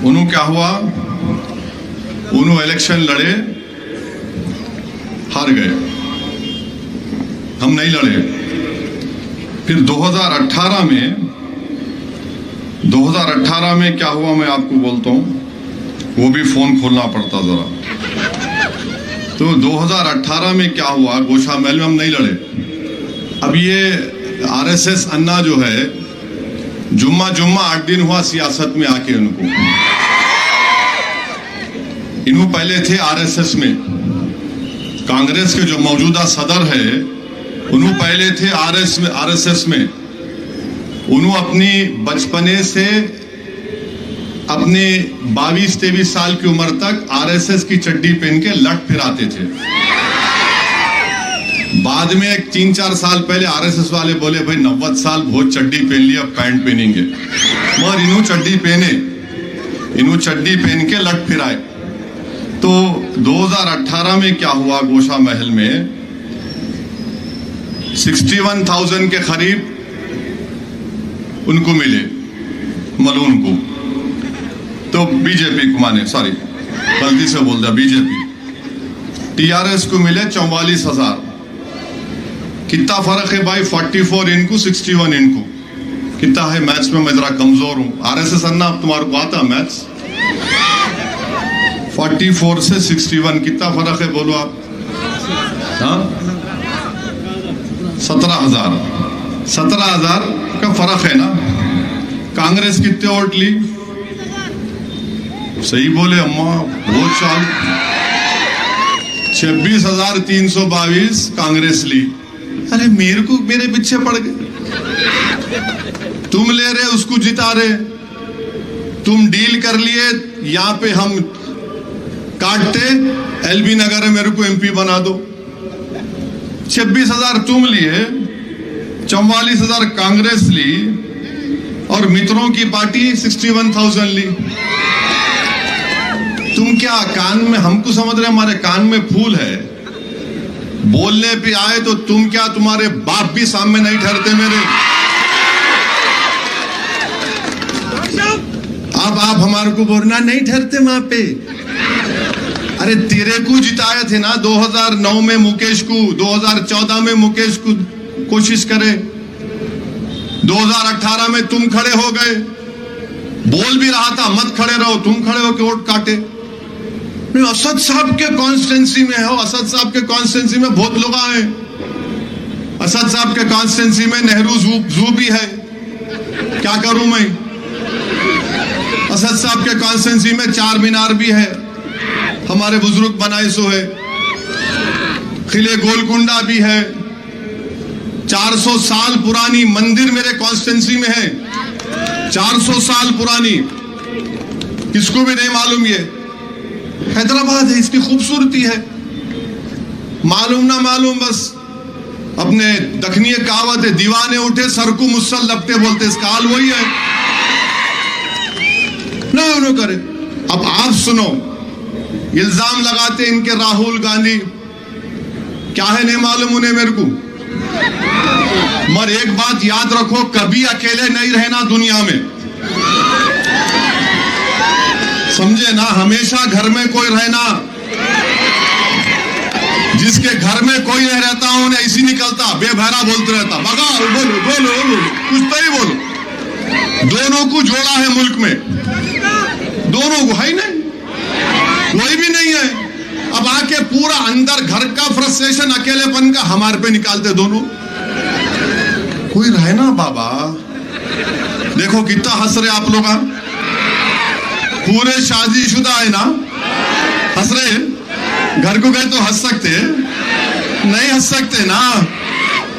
उन्होंने क्या हुआ, उन्होंने इलेक्शन लड़े, हार गए, हम नहीं लड़े। फिर 2018 में 2018 में क्या हुआ मैं आपको बोलता हूं, वो भी फोन खोलना पड़ता जरा। तो 2018 में क्या हुआ, गोशा महल में हम नहीं लड़े। अब ये आरएसएस अन्ना जो है, जुम्मा 8 दिन हुआ सियासत में आके इन्हों पहले थे आरएसएस में। कांग्रेस के जो मौजूदा सदर है उन्हों पहले थे आरएसएस में। उन्हों अपनी बचपने से अपने 22-23 साल की उम्र तक आरएसएस की चड्डी पहन के लट फिराते थे। बाद में 3-4 साल पहले आरएसएस वाले बोले भाई 90 साल बहुत चड्डी पहन लिया, पैंट पहनेंगे। मगर इन्हों चड्डी पहने, इन्हों चड्डी पहन के लट फिराए। तो 2018 में क्या हुआ, गोशा महल में 61,000 के करीब उनको मिले, मलून को। तो बीजेपी को, माने सॉरी गलती से बोल दिया, बीजेपी। टीआरएस को मिले 44,000। कितना फर्क है भाई, 44 इनको 61 इनको। कितना है मैथ्स में, मैं जरा कमजोर हूं। आरएसएस अन्ना तुम्हारे को आता मैथ्स? 44 से 61 कितना फर्क है बोलो आप? हाँ, 17,000 का फर्क है ना। कांग्रेस कितने वोट ली? सही बोले अम्मा, वोट चाल 26,322 कांग्रेस ली। अरे मेरे को, मेरे पीछे पड़ गए। तुम ले रहे उसको जिता रहे, तुम डील कर लिए, यहां पे हम काटते, एलबी नगर में मेरे को एमपी बना दो। 26,000 तुम लिए, 44,000 कांग्रेस ली, और मित्रों की पार्टी 61,000 ली। तुम क्या कान में, हमको समझ रहे हमारे कान में फूल है, बोलने पे आए तो तुम क्या, तुम्हारे बाप भी सामने नहीं ठहरते मेरे। अब आप हमारे को बोलना नहीं ठहरते वहां पे। अरे तेरे को जिताए थे ना 2009 में मुकेश को, 2014 में मुकेश को कोशिश करे, 2018 में तुम खड़े हो गए। बोल भी रहा था मत खड़े रहो, तुम खड़े हो के वोट काटे। असद साहब के कॉन्स्टिट्यूंसी में हो, असद साहब के कॉन्स्टिट्यूंसी में बहुत लोग आए। असद साहब के कॉन्स्टिट्यूंसी में नेहरू जू भी है, क्या करूं मैं। असद साहब के कॉन्स्टिट्यूंसी में 4 मीनार भी है, हमारे बुजुर्ग बनाए सो है। किले गोलकुंडा भी है, 400 साल पुरानी मंदिर मेरे कॉन्स्टिट्यूंसी में है, 400 साल पुरानी। किसको भी नहीं मालूम, ये हैदराबाद है, इसकी खूबसूरती है। मालूम ना मालूम, बस अपने दखनी कहावत है, दीवाने उठे सर को मुसल लपटे, बोलते इसका हाल वही है। नहीं उन्होंने करे। अब आप सुनो, इल्जाम लगाते इनके राहुल गांधी, क्या है नहीं मालूम उन्हें मेरे को। मगर एक बात याद रखो, कभी अकेले नहीं रहना दुनिया में, समझे ना। हमेशा घर में कोई रहना। जिसके घर में कोई नहीं रहता उन्हें ऐसी निकलता, बेबहरा बोलते रहता, भगा बोलो बोलो बोलो, कुछ तो ही बोलो। दोनों को जोड़ा है मुल्क में, दोनों को है ही नहीं, कोई भी नहीं है। अब आके पूरा अंदर घर का फ्रस्ट्रेशन, अकेलेपन का हमारे पे निकालते दोनों। कोई रहे ना बाबा। देखो कितना हंस रहे आप लोग, पूरे शादीशुदा है ना, हंस रहे। घर को गए तो हंस सकते, नहीं हंस सकते ना।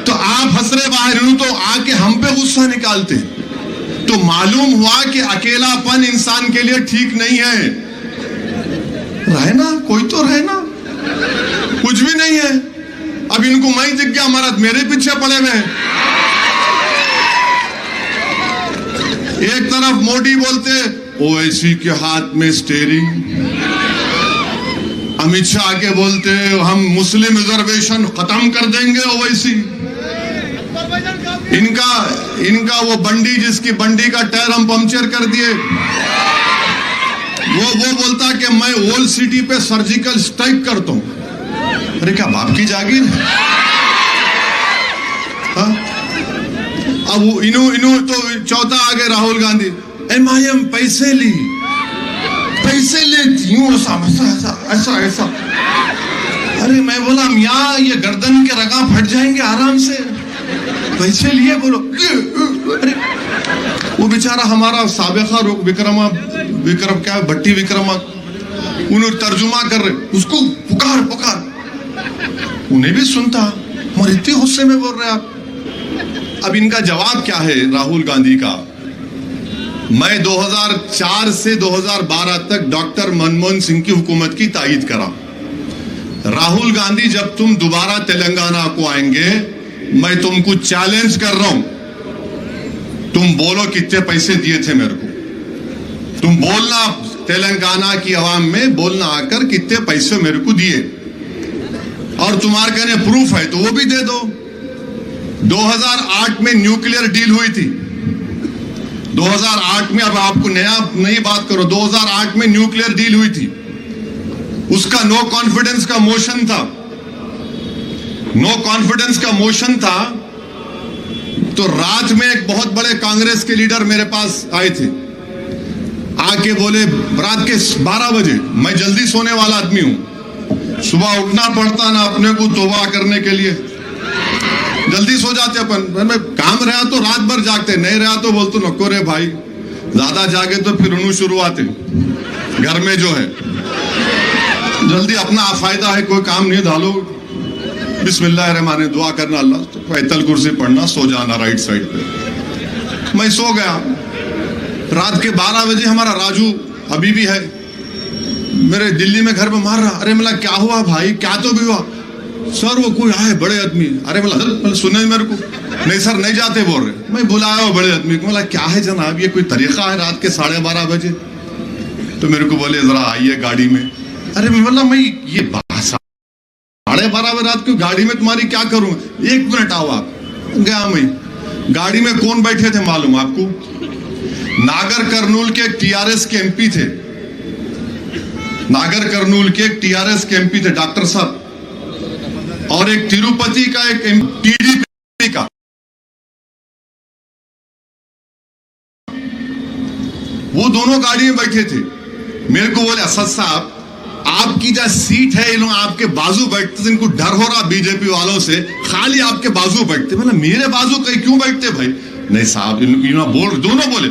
तो आप हंस रहे बाहर, तो आके हम पे गुस्सा निकालते। तो मालूम हुआ कि अकेलापन इंसान के लिए ठीक नहीं है। रहना, कोई तो रहना, कुछ भी नहीं है। अब इनको मैं दिख गया, महाराज मेरे पीछे पड़े हुए। एक तरफ मोदी बोलते ओवैसी के हाथ में स्टीयरिंग, अमित शाह के बोलते हम मुस्लिम रिजर्वेशन खत्म कर देंगे ओवैसी। इनका वो बंडी, जिसकी बंडी का टायर हम पंक्चर कर दिए, वो बोलता कि मैं ओल्ड सिटी पे सर्जिकल स्ट्राइक करता हूं। अरे क्या बाप की जागीर। अब इन्हों तो चौथा आ गए राहुल गांधी। MIM पैसे ली, पैसे लेती हूँ, ऐसा ऐसा। अरे मैं बोला मियाँ ये गर्दन के रगा फट जाएंगे आराम से, पैसे लिए बोलो। अरे वो बेचारा हमारा साबिका विक्रम क्या भट्टी विक्रमा, उन्हें तर्जुमा कर रहे, उसको पुकार पुकार, उन्हें भी सुनता, और इतने गुस्से में बोल रहे आप। अब इनका जवाब क्या है राहुल गांधी का? मैं 2004 से 2012 तक डॉक्टर मनमोहन सिंह की हुकूमत की तायीद करा। राहुल गांधी जब तुम दोबारा तेलंगाना को आएंगे, मैं तुमको चैलेंज कर रहा हूं, तुम बोलो कितने पैसे दिए थे मेरे को। तुम बोलना तेलंगाना की आवाम में, बोलना आकर कितने पैसे मेरे को दिए, और तुम्हारे कहने प्रूफ है तो वो भी दे दो। 2008 में न्यूक्लियर डील हुई थी, 2008 में, अब आपको नई बात करो, 2008 में न्यूक्लियर डील हुई थी, उसका नो कॉन्फिडेंस का मोशन था, नो कॉन्फिडेंस का मोशन था। तो रात में एक बहुत बड़े कांग्रेस के लीडर मेरे पास आए थे, आके बोले रात के 12 बजे, मैं जल्दी सोने वाला आदमी हूं, सुबह उठना पड़ता ना अपने को तौबा करने के लिए, जल्दी सो जाते अपन, मैं काम रहा तो रात भर जागते, नहीं रहा तो बोलते नको रे भाई, ज्यादा जागे तो फिर उन्हें शुरुआत है घर में जो है, जल्दी अपना फायदा है, कोई काम नहीं डालो, बिस्मिल्लाहिर्रहमानिर्रहीम दुआ करना, अल्लाह तो आयतल कुर्सी पढ़ना, सो जाना राइट साइड पे। मैं सो गया, रात के 12 बजे हमारा राजू अभी भी है मेरे दिल्ली में घर में मार रहा। अरे मतलब क्या हुआ भाई, क्या तो भी हुआ सर, वो कोई आए बड़े आदमी। अरे मतलब सुने मेरे को, नहीं सर नहीं जाते बोल रहे, मैं बुलाया वो बड़े आदमी को, बोला क्या है जनाब, ये कोई तरीका है रात के 12:30 बजे? तो मेरे को बोले जरा आइए गाड़ी में। अरे मैं बोला मैं ये 12:30 बजे रात को गाड़ी में तुम्हारी क्या करूं? 1 मिनट आओ आप। गया मैं, गाड़ी में कौन बैठे थे मालूम आपको? नागर कर्नूल के टीआरएस के एमपी थे, नागर कर्नूल के टीआरएस के एमपी थे डॉक्टर साहब, और एक तिरुपति का एक टीडीपी का। वो दोनों गाड़ी में बैठे थे। मेरे को बोले असद साहब आपकी जो सीट है, इन लोग आपके बाजू बैठते थे, इनको डर हो रहा बीजेपी वालों से, खाली आपके बाजू बैठते। मतलब मेरे बाजू कहीं क्यों बैठते भाई? नहीं साहब बोल, दोनों बोले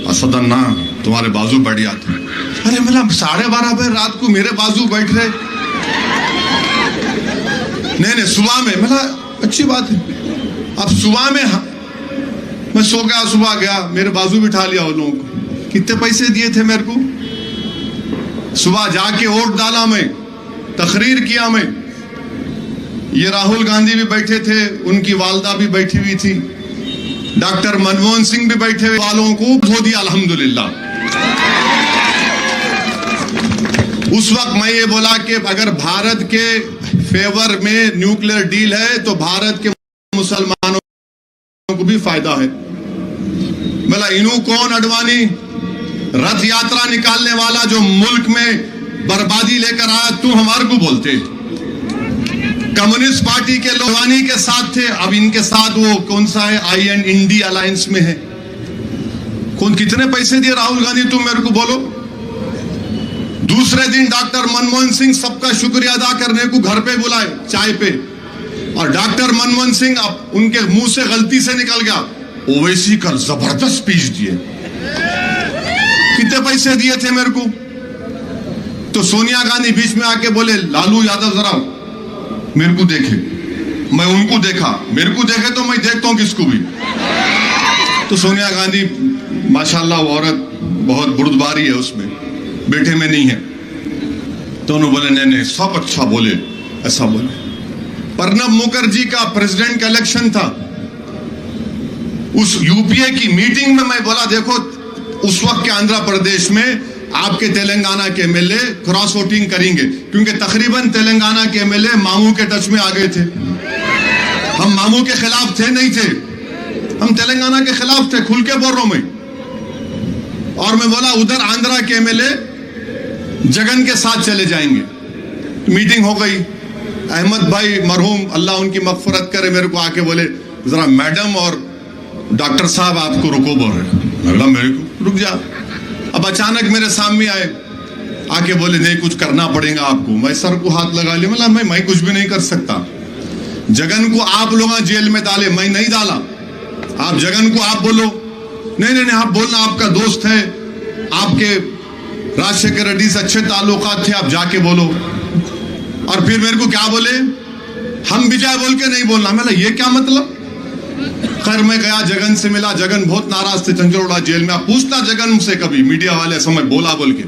असद अन्ना तुम्हारे बाजू बैठ जाते। अरे मतलब 12:30 बजे रात को मेरे बाजू बैठ रहे? नहीं सुबह में, मतलब अच्छी बात है। अब सुबह में मैं सो गया, सुबह गया, मेरे बाजू बिठा लिया उन लोगों को। कितने पैसे दिए थे मेरे को? सुबह जाके वोट डाला, मैं तकरीर किया, मैं ये राहुल गांधी भी बैठे थे, उनकी वालदा भी बैठी हुई थी, डॉक्टर मनमोहन सिंह भी बैठे हुए, वालों को धो दिया अल्हम्दुलिल्लाह। उस वक्त मैं ये बोला कि अगर भारत के फेवर में न्यूक्लियर डील है तो भारत के मुसलमानों को भी फायदा है। बोला इनू कौन अडवाणी, रथ यात्रा निकालने वाला जो मुल्क में बर्बादी लेकर आया, तू हमारे को बोलते? कम्युनिस्ट पार्टी के लोग अडवाणी के साथ थे, अब इनके साथ वो कौन सा है, IND अलायंस में है। कौन कितने पैसे दिए राहुल गांधी, तुम मेरे को बोलो? दूसरे दिन डॉक्टर मनमोहन सिंह सबका शुक्रिया अदा करने को घर पे बुलाए चाय पे, और डॉक्टर मनमोहन सिंह अब उनके मुंह से गलती से निकल गया, ओवैसी का जबरदस्त स्पीच दिए। कितने पैसे दिए थे मेरे को? तो सोनिया गांधी बीच में आके बोले लालू यादव जरा मेरे को देखे, मैं उनको देखा, मेरे को देखे तो मैं देखता हूं किसको भी। तो सोनिया गांधी माशाल्लाह वो औरत बहुत बुर्दबारी है, उसमें बेटे में नहीं है। तो उन्होंने बोले नहीं सब अच्छा बोले, ऐसा बोले। प्रणब मुखर्जी का प्रेसिडेंट का इलेक्शन था, उस यूपीए की मीटिंग में मैं बोला देखो उस वक्त के आंध्र प्रदेश में आपके तेलंगाना के एमएलए क्रॉस वोटिंग करेंगे, क्योंकि तकरीबन तेलंगाना के एमएलए मामू के टच में आ गए थे। हम मामू के खिलाफ थे नहीं थे, हम तेलंगाना के खिलाफ थे, खुल के बोल रहा हूं मैं। और मैं बोला उधर आंध्रा के एमएलए जगन के साथ चले जाएंगे। मीटिंग हो गई, अहमद भाई मरहूम अल्लाह उनकी मगफरत करे, मेरे को आके बोले जरा मैडम और डॉक्टर साहब आपको रुको बोल रहे। मेरे को रुक जा। अब अचानक मेरे सामने आए, आके बोले नहीं कुछ करना पड़ेगा आपको। मैं सर को हाथ लगा लिया, मतलब मैं कुछ भी नहीं कर सकता। जगन को आप लोग जेल में डाले, मैं नहीं डाला। आप जगन को आप बोलो, नहीं आप बोलना, आपका दोस्त है, आपके राजशेखर रेड्डी से अच्छे ताल्लुकात थे, आप जाके बोलो। और फिर मेरे को क्या बोले, हम विजय बोल के नहीं बोलना। मैं ये क्या मतलब? खैर मैं गया, जगन से मिला, जगन बहुत नाराज थे, चंचलोड़ा जेल में। आप पूछना जगन से कभी, मीडिया वाले समय बोला बोल के।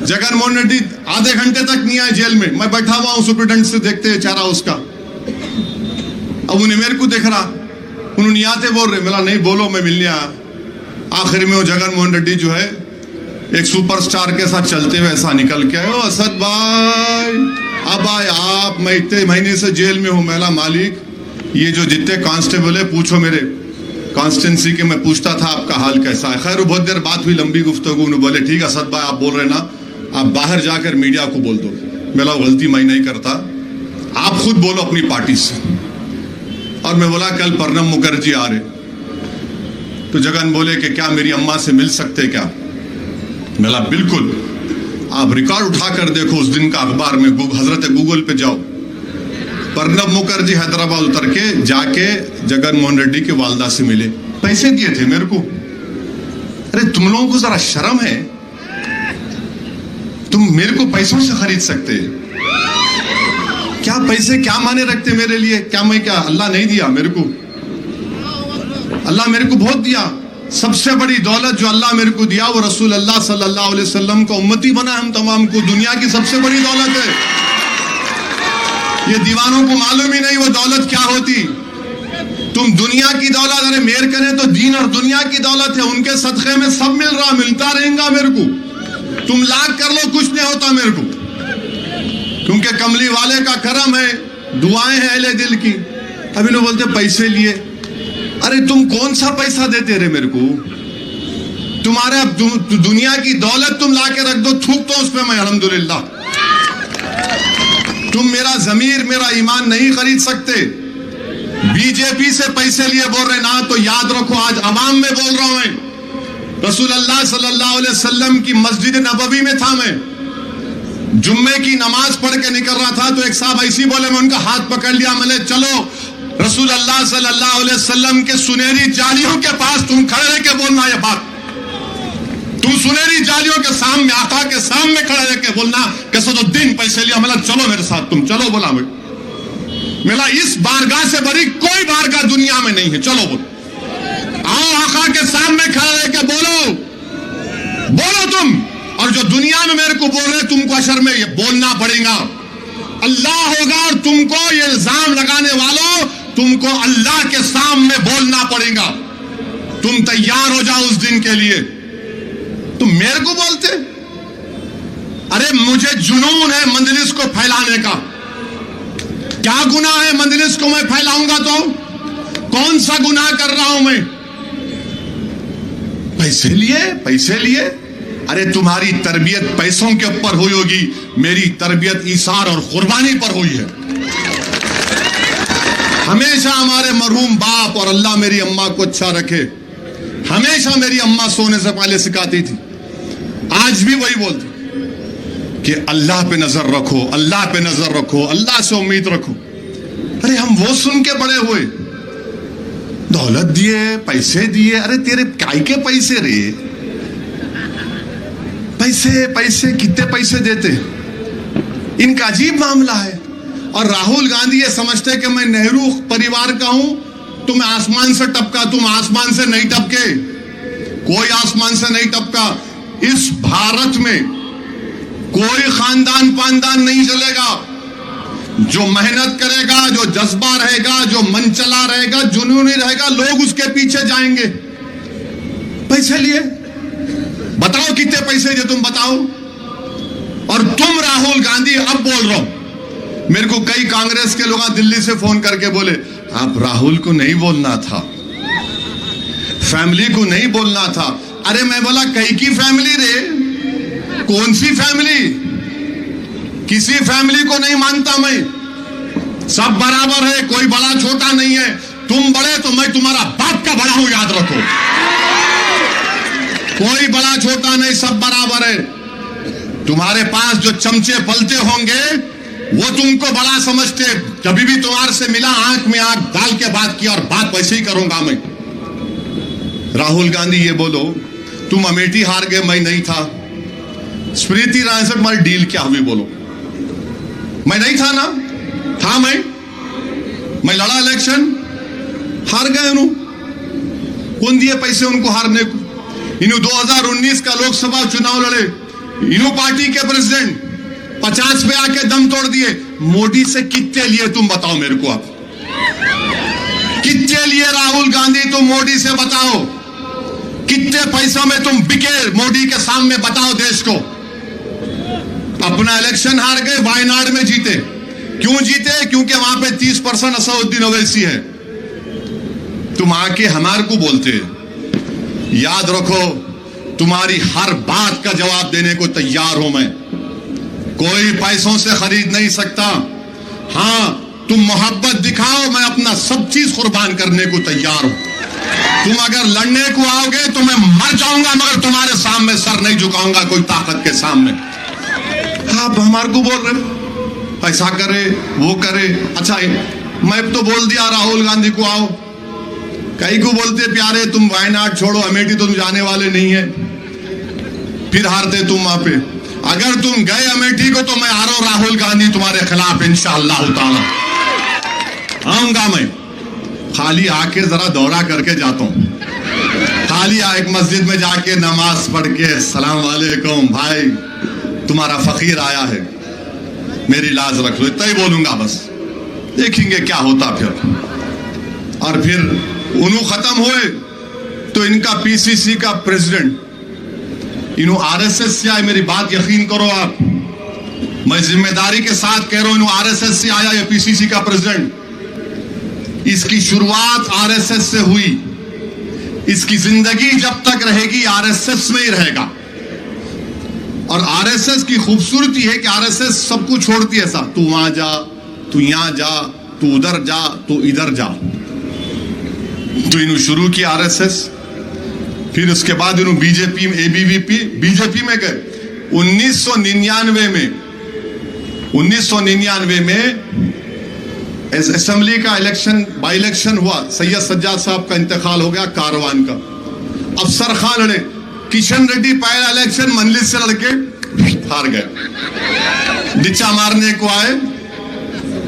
जगन मोहन रेड्डी आधे घंटे तक नहीं आए जेल में। मैं बैठा हुआ हूं, सुप्रिटेंडेंट से देखते हैं चेहरा उसका। अब उन्हें मेरे को देख रहा, उन्होंने आते बोल रहे, मिला नहीं बोलो, मैं मिलने आया। आखिर में वो जगन मोहन रेड्डी जो है एक सुपरस्टार के साथ चलते हुए ऐसा निकल के आए, ओ असद भाई अब आए आप, मैं इतने महीने से जेल में हूं। मेरा मालिक ये जो जितने कांस्टेबल है पूछो, मेरे कॉन्स्टिट्यूंसी के मैं पूछता था आपका हाल कैसा है। खैर बहुत देर बात हुई, लंबी गुफ्तगू। उन्होंने बोले ठीक है असद भाई आप बोल रहे ना, आप बाहर जाकर मीडिया को बोल दो। मेरा गलती मैं नहीं करता, आप खुद बोलो अपनी पार्टी से। और मैं बोला कल प्रणब मुखर्जी आ रहे, तो जगन बोले कि क्या मेरी अम्मा से मिल सकते क्या? मेरा बिल्कुल, आप रिकॉर्ड उठाकर देखो उस दिन का अखबार में, हजरत गूगल पे जाओ। प्रणब मुखर्जी हैदराबाद उतर के जाके जगन मोहन रेड्डी के वालदा से मिले, पैसे दिए थे मेरे को। अरे तुम लोगों को जरा शर्म है? तुम मेरे को पैसों से खरीद सकते? क्या पैसे क्या माने रखते मेरे लिए? क्या मैं क्या अल्लाह नहीं दिया मेरे को? अल्लाह मेरे को बहुत दिया। सबसे बड़ी दौलत जो अल्लाह मेरे को दिया वो रसूल अल्लाह सल्लल्लाहु अलैहि वसल्लम का उम्मती बना हम तमाम को। दुनिया की सबसे बड़ी दौलत है। ये दीवानों को मालूम ही नहीं वो दौलत क्या होती। तुम दुनिया की दौलत, अरे मेर करें तो दीन और दुनिया की दौलत है, उनके सदक़े में सब मिल रहा, मिलता रहेगा मेरे को। तुम लाख कर लो कुछ नहीं होता मेरे को, क्योंकि कमली वाले का करम है, दुआएं हैं अहले दिल की। अभी लोग बोलते पैसे लिए, अरे तुम कौन सा पैसा देते रे मेरे को? तुम्हारे दुनिया की दौलत तुम लाके रख दो, थूक तो उस पर मैं अल्हम्दुलिल्लाह। तुम मेरा जमीर मेरा ईमान नहीं खरीद सकते। बीजेपी से पैसे लिए बोल रहे ना, तो याद रखो आज अवाम में बोल रहा हूं मैं। रसूल अल्लाह सल्लल्लाहु अलैहि वसल्लम की मस्जिद नबवी में था, मैं जुम्मे की नमाज पढ़ के निकल रहा था, तो एक साहब ऐसी बोले, मैं उनका हाथ पकड़ लिया, मैंने चलो रसूल अल्लाह सल्लल्लाहु अलैहि वसल्लम के सुनहरी जालियों के पास तुम खड़े रह के बोलना ये बात। तुम सुनहरी जालियों के सामने, आका के सामने खड़े रह के बोलना कैसे तो दिन पैसे लिया। मतलब चलो मेरे साथ, तुम चलो। बोला मेरा इस बारगाह से बड़ी कोई बारगाह दुनिया में नहीं है, चलो बोलो। आओ आका के सामने खड़े रह के बोलो तुम। और जो दुनिया में मेरे को बोल रहे, तुमको अशर में ये बोलना पड़ेगा। अल्लाह होगा और तुमको ये इल्जाम लगाने वालों, तुमको अल्लाह के सामने बोलना पड़ेगा। तुम तैयार हो जाओ उस दिन के लिए। तुम मेरे को बोलते, अरे मुझे जुनून है मंजलिस को फैलाने का। क्या गुनाह है मंजलिस को मैं फैलाऊंगा तो? कौन सा गुनाह कर रहा हूं मैं? पैसे लिए। अरे तुम्हारी तरबियत पैसों के ऊपर हुई होगी, मेरी तरबियत ईसार और कुर्बानी पर हुई है। हमेशा हमारे मरहूम बाप और अल्लाह मेरी अम्मा को अच्छा रखे, हमेशा मेरी अम्मा सोने से पहले सिखाती थी, आज भी वही बोलती कि अल्लाह पे नजर रखो, अल्लाह पे नजर रखो, अल्लाह से उम्मीद रखो। अरे हम वो सुन के बड़े हुए, दौलत दिए, पैसे दिए। अरे तेरे काय के पैसे रे? पैसे कितने पैसे देते? इनका अजीब मामला है। और राहुल गांधी ये समझते कि मैं नेहरू परिवार का हूं, तुम आसमान से टपका। तुम आसमान से नहीं टपके, कोई आसमान से नहीं टपका। इस भारत में कोई खानदान पानदान नहीं चलेगा। जो मेहनत करेगा, जो जज्बा रहेगा, जो मन चला रहेगा, जुनूनी रहेगा, लोग उसके पीछे जाएंगे। पैसे लिए, बताओ कितने पैसे दिए तुम बताओ। और तुम राहुल गांधी अब बोल रहे हो। मेरे को कई कांग्रेस के लोग दिल्ली से फोन करके बोले, आप राहुल को नहीं बोलना था, फैमिली को नहीं बोलना था। अरे मैं बोला कई की फैमिली रे? कौन सी फैमिली? किसी फैमिली को नहीं मानता मैं, सब बराबर है, कोई बड़ा छोटा नहीं है। तुम बड़े तो मैं तुम्हारा बाप का बड़ा हूं, याद रखो। कोई बड़ा छोटा नहीं, सब बराबर है। तुम्हारे पास जो चमचे पलते होंगे वो तुमको बड़ा समझते। कभी भी तुम्हारे से मिला, आंख में आंख डाल के बात किया और बात वैसे ही करूंगा मैं। राहुल गांधी ये बोलो, तुम अमेठी हार गए, मैं नहीं था। स्मृति ईरानी से तुम्हारी डील क्या हुई बोलो? मैं नहीं था ना, था मैं लड़ा इलेक्शन, हार गए। कौन दिए पैसे उनको हारने को? 2019 का लोकसभा चुनाव लड़े, इन्हों पार्टी के प्रेसिडेंट 50 पे आके दम तोड़ दिए। मोदी से कितने लिए तुम बताओ मेरे को, आप कितने लिए राहुल गांधी? तुम मोदी से बताओ कितने पैसों में तुम बिके मोदी के सामने, बताओ देश को। अपना इलेक्शन हार गए, वायनाड में जीते। क्यों जीते? क्योंकि वहां पे 30% असदुद्दीन ओवैसी है। तुम आके हमारे को बोलते। याद रखो, तुम्हारी हर बात का जवाब देने को तैयार हूं मैं। कोई पैसों से खरीद नहीं सकता। हां, तुम मोहब्बत दिखाओ, मैं अपना सब चीज कुर्बान करने को तैयार हूं। तुम अगर लड़ने को आओगे तो मैं मर जाऊंगा, मगर तुम्हारे सामने सर नहीं झुकाऊंगा कोई ताकत के सामने। आप हमारे को बोल रहे ऐसा करे वो करे। अच्छा, मैं तो बोल दिया राहुल गांधी को आओ, कई को बोलते प्यारे तुम वायनाड छोड़ो, अमेठी तुम जाने वाले नहीं है, फिर हारते तुम वहां पे। अगर तुम गए अमेठी को तो मैं आ रहा हूं राहुल गांधी तुम्हारे खिलाफ, इंशाअल्लाह ताला आऊंगा मैं। खाली आके जरा दौरा करके जाता हूं, खाली एक मस्जिद में जाके नमाज पढ़ के अस्सलाम वालेकुम भाई तुम्हारा फकीर आया है, मेरी लाज रख लो, इतना ही बोलूंगा बस। देखेंगे क्या होता फिर। और फिर उन्हों खत्म हुए तो इनका पीसीसी का प्रेसिडेंट इन्हों आरएसएस से आए। मेरी बात यकीन करो आप, मैं जिम्मेदारी के साथ कह रहा हूं, इन्हों आरएसएस से आया ये पीसीसी का प्रेसिडेंट। इसकी शुरुआत आरएसएस से हुई, इसकी जिंदगी जब तक रहेगी आरएसएस में ही रहेगा। और आरएसएस की खूबसूरती है कि आरएसएस सब कुछ छोड़ती है। सब तू वहां जा, तू यहां जा, तू उधर जा, तू इधर जा। तो इन्होंने शुरू किया आरएसएस, फिर उसके बाद इन्होंने बीजेपी में एबीवीपी बीजेपी में गए। 1999 में असेंबली का इलेक्शन बाई इलेक्शन हुआ, सैयद सज्जाद साहब का इंतकाल हो गया, कारवान का। अफसर खान लड़े, किशन रेड्डी पहला इलेक्शन मंडली से लड़के हार गए। डिच्चा मारने को आए,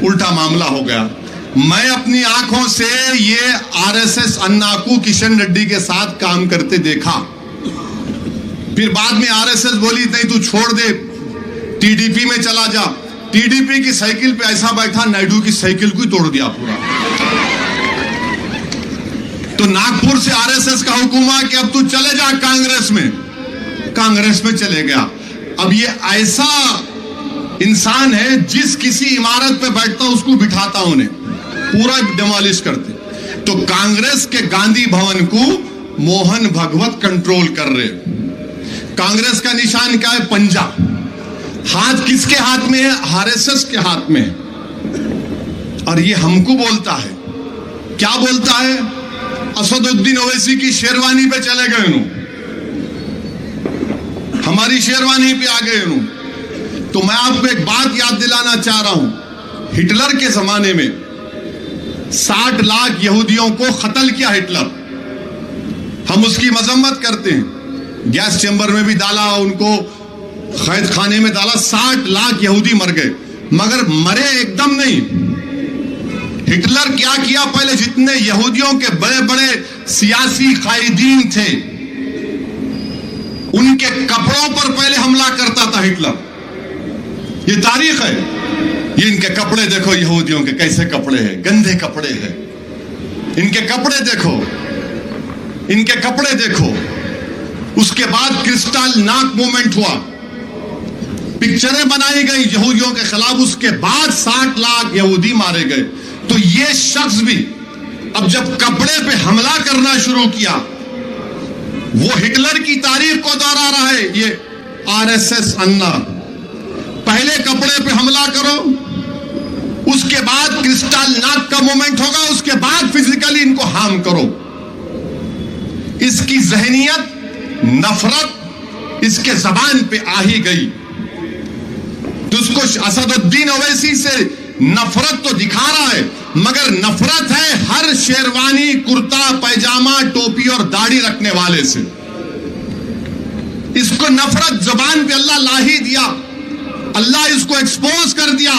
उल्टा मामला हो गया। मैं अपनी आंखों से ये आरएसएस अन्नाकू किशन रेड्डी के साथ काम करते देखा। फिर बाद में आरएसएस बोली नहीं तू छोड़ दे, टीडीपी में चला जा। टीडीपी की साइकिल पे ऐसा बैठा, नायडू की साइकिल को ही तोड़ दिया पूरा। तो नागपुर से आरएसएस का हुक्म आ कि अब तू चले जा कांग्रेस में, कांग्रेस में चले गया। अब ये ऐसा इंसान है जिस किसी इमारत पे बैठता उसको बिठाता उन्हें, पूरा डिमोलिश करते। तो कांग्रेस के गांधी भवन को मोहन भगवत कंट्रोल कर रहे। कांग्रेस का निशान क्या है? पंजा। हाथ किसके हाथ में है? आरएसएस के हाथ में है। और ये हमको बोलता है, क्या बोलता है? असदुद्दीन ओवैसी की शेरवानी पे चले गए नु, हमारी शेरवानी पे आ गए नु। तो मैं आपको एक बात याद दिलाना चाह रहा हूं, हिटलर के जमाने में 60 लाख यहूदियों को कत्ल किया हिटलर। हम उसकी मजम्मत करते हैं, गैस चैम्बर में भी डाला, उनको कैद खाने में डाला। 60 लाख यहूदी मर गए, मगर मरे एकदम नहीं। हिटलर क्या किया? पहले जितने यहूदियों के बड़े बड़े सियासी कायदीन थे उनके कपड़ों पर पहले हमला करता था हिटलर। ये तारीख है। ये इनके कपड़े देखो, यहूदियों के कैसे कपड़े हैं, गंदे कपड़े हैं। इनके कपड़े देखो, इनके कपड़े देखो। उसके बाद क्रिस्टल नाक मूवमेंट हुआ, पिक्चरें बनाई गई यहूदियों के खिलाफ। उसके बाद 60 लाख यहूदी मारे गए। तो ये शख्स भी अब जब कपड़े पे हमला करना शुरू किया, वो हिटलर की तारीख को दोहरा रहा है। ये आरएसएस अन्ना, पहले कपड़े पे हमला करो, उसके बाद क्रिस्टल नाक का मूवमेंट होगा, उसके बाद फिजिकली इनको हार्म करो। इसकी जहनियत नफरत इसके जबान पे आ ही गई। तो उसको असदुद्दीन ओवैसी से नफरत तो दिखा रहा है, मगर नफरत है हर शेरवानी, कुर्ता पैजामा, टोपी और दाढ़ी रखने वाले से। इसको नफरत जुबान पे अल्लाह ला ही दिया, अल्लाह इसको एक्सपोज कर दिया।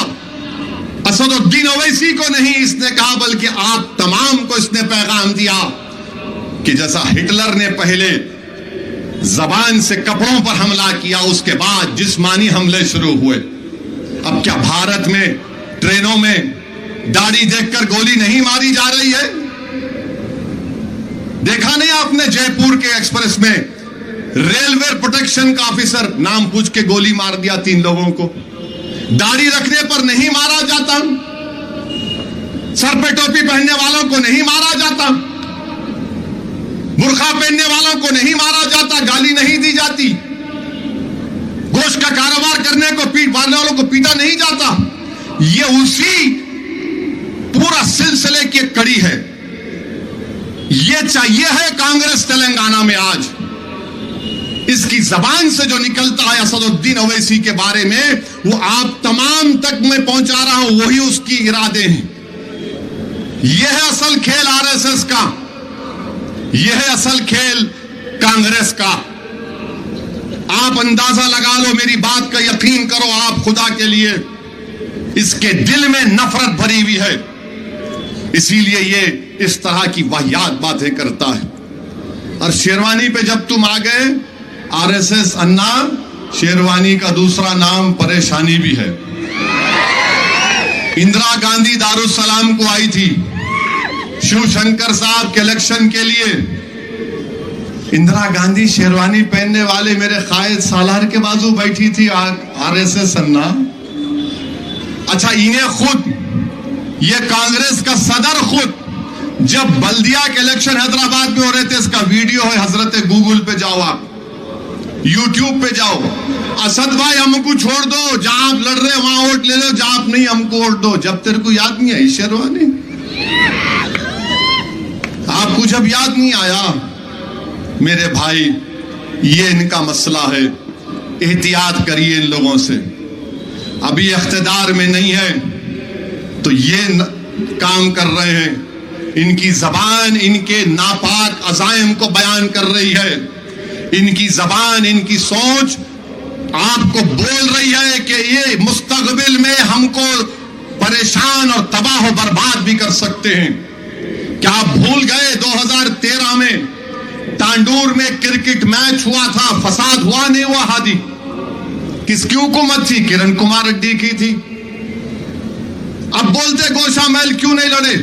असदुद्दीन ओवैसी को नहीं इसने कहा, बल्कि आप तमाम को इसने पैगाम दिया कि जैसा हिटलर ने पहले जबान से कपड़ों पर हमला किया, उसके बाद जिस्मानी हमले शुरू हुए। अब क्या भारत में ट्रेनों में दाढ़ी देखकर गोली नहीं मारी जा रही है? देखा नहीं आपने जयपुर के एक्सप्रेस में रेलवे प्रोटेक्शन का ऑफिसर नाम पूछ के गोली मार दिया 3 लोगों को। दाढ़ी रखने पर नहीं मारा जाता, सर पे टोपी पहनने वालों को नहीं मारा जाता, बुर्खा पहनने वालों को नहीं मारा जाता, गाली नहीं दी जाती, गोश्त का कारोबार करने को मारने वालों को पीटा नहीं जाता। ये उसी पूरा सिलसिले की एक कड़ी है। ये चाहिए है कांग्रेस तेलंगाना में आज। इसकी जबान से जो निकलता है असदुद्दीन ओवैसी के बारे में, वो आप तमाम तक मैं पहुंचा रहा हूं, वही उसकी इरादे हैं। यह है असल खेल आरएसएस का, यह है असल खेल कांग्रेस का। आप अंदाजा लगा लो, मेरी बात का यकीन करो आप खुदा के लिए, इसके दिल में नफरत भरी हुई है, इसीलिए ये इस तरह की वाहियात बातें करता है। और शेरवानी पे जब तुम आ गए, आरएसएस अन्ना, शेरवानी का दूसरा नाम परेशानी भी है। इंदिरा गांधी दारुसलाम को आई थी शिवशंकर साहब के इलेक्शन के लिए। इंदिरा गांधी शेरवानी पहनने वाले मेरे कायद सालार के बाजू बैठी थी आरएसएस अन्ना। अच्छा, इन्हें खुद, ये कांग्रेस का सदर खुद, जब बल्दिया के इलेक्शन हैदराबाद में हो रहे थे, इसका वीडियो है, हजरत गूगल पे जाओ, आप यूट्यूब पे जाओ। असद भाई हमको छोड़ दो, जहां आप लड़ रहे वहां वोट ले लो, जहां आप नहीं हमको वोट दो। जब तेरे को याद नहीं आई शेरवानी, आपको जब याद नहीं आया, मेरे भाई ये इनका मसला है। एहतियात करिए इन लोगों से, अभी इख्तिदार में नहीं है तो ये काम कर रहे हैं। इनकी जबान इनके नापाक अज़ाइम को बयान कर रही है, इनकी जबान, इनकी सोच आपको बोल रही है कि ये मुस्तकबिल में हमको परेशान और तबाह और बर्बाद भी कर सकते हैं। क्या आप भूल गए 2013 में तांडूर में क्रिकेट मैच हुआ था, फसाद हुआ नहीं हुआ? हादी किसकी हुकूमत थी? किरण कुमार रेड्डी की थी। अब बोलते गोशा महल क्यों नहीं लड़े,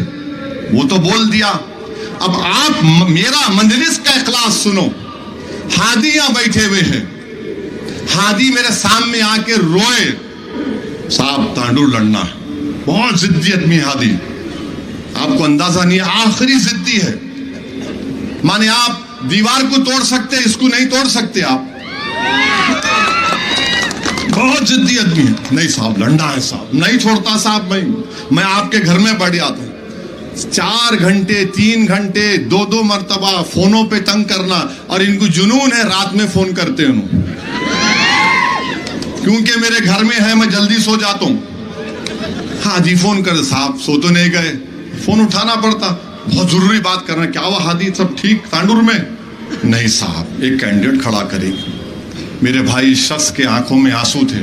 वो तो बोल दिया। अब आप मेरा मजलिस का इखलास सुनो। हादी यहां बैठे हुए हैं, हादी मेरे सामने आके रोए, साहब तांडूर लड़ना है, बहुत जिद्दी आदमी हादी, आपको अंदाजा नहीं है, आखिरी जिद्दी है। माने आप दीवार को तोड़ सकते, इसको नहीं तोड़ सकते आप, बहुत जिद्दी आदमी है। नहीं साहब लड़ना है साहब, नहीं छोड़ता साहब, मैं आपके घर में बढ़ जाता हूं। 4 घंटे 3 घंटे 2-2 मरतबा फोनों पे तंग करना, और इनको जुनून है रात में फोन करते हैं, क्योंकि मेरे घर में है, मैं जल्दी सो जाता हूं। हाँ जी फोन कर, साहब सो तो नहीं गए, फोन उठाना पड़ता, बहुत जरूरी बात करना। क्या हुआ हादी, सब ठीक तांडूर में? नहीं साहब एक कैंडिडेट खड़ा करेंगे। मेरे भाई शख्स के आंखों में आंसू थे,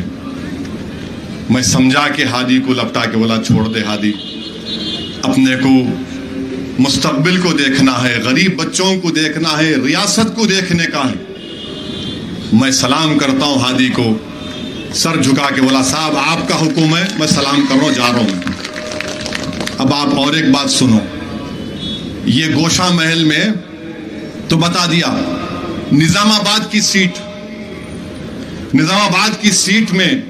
मैं समझा कि हादी को लपटा के बोला छोड़ दे हादी, अपने को मुस्तकबिल को देखना है, गरीब बच्चों को देखना है, रियासत को देखने का है। मैं सलाम करता हूं हादी को, सर झुका के बोला साहब आपका हुक्म है, मैं सलाम कर रहा हूं, जा रहा हूं। अब आप और एक बात सुनो, ये गोशा महल में तो बता दिया, निजामाबाद की सीट, निजामाबाद की सीट में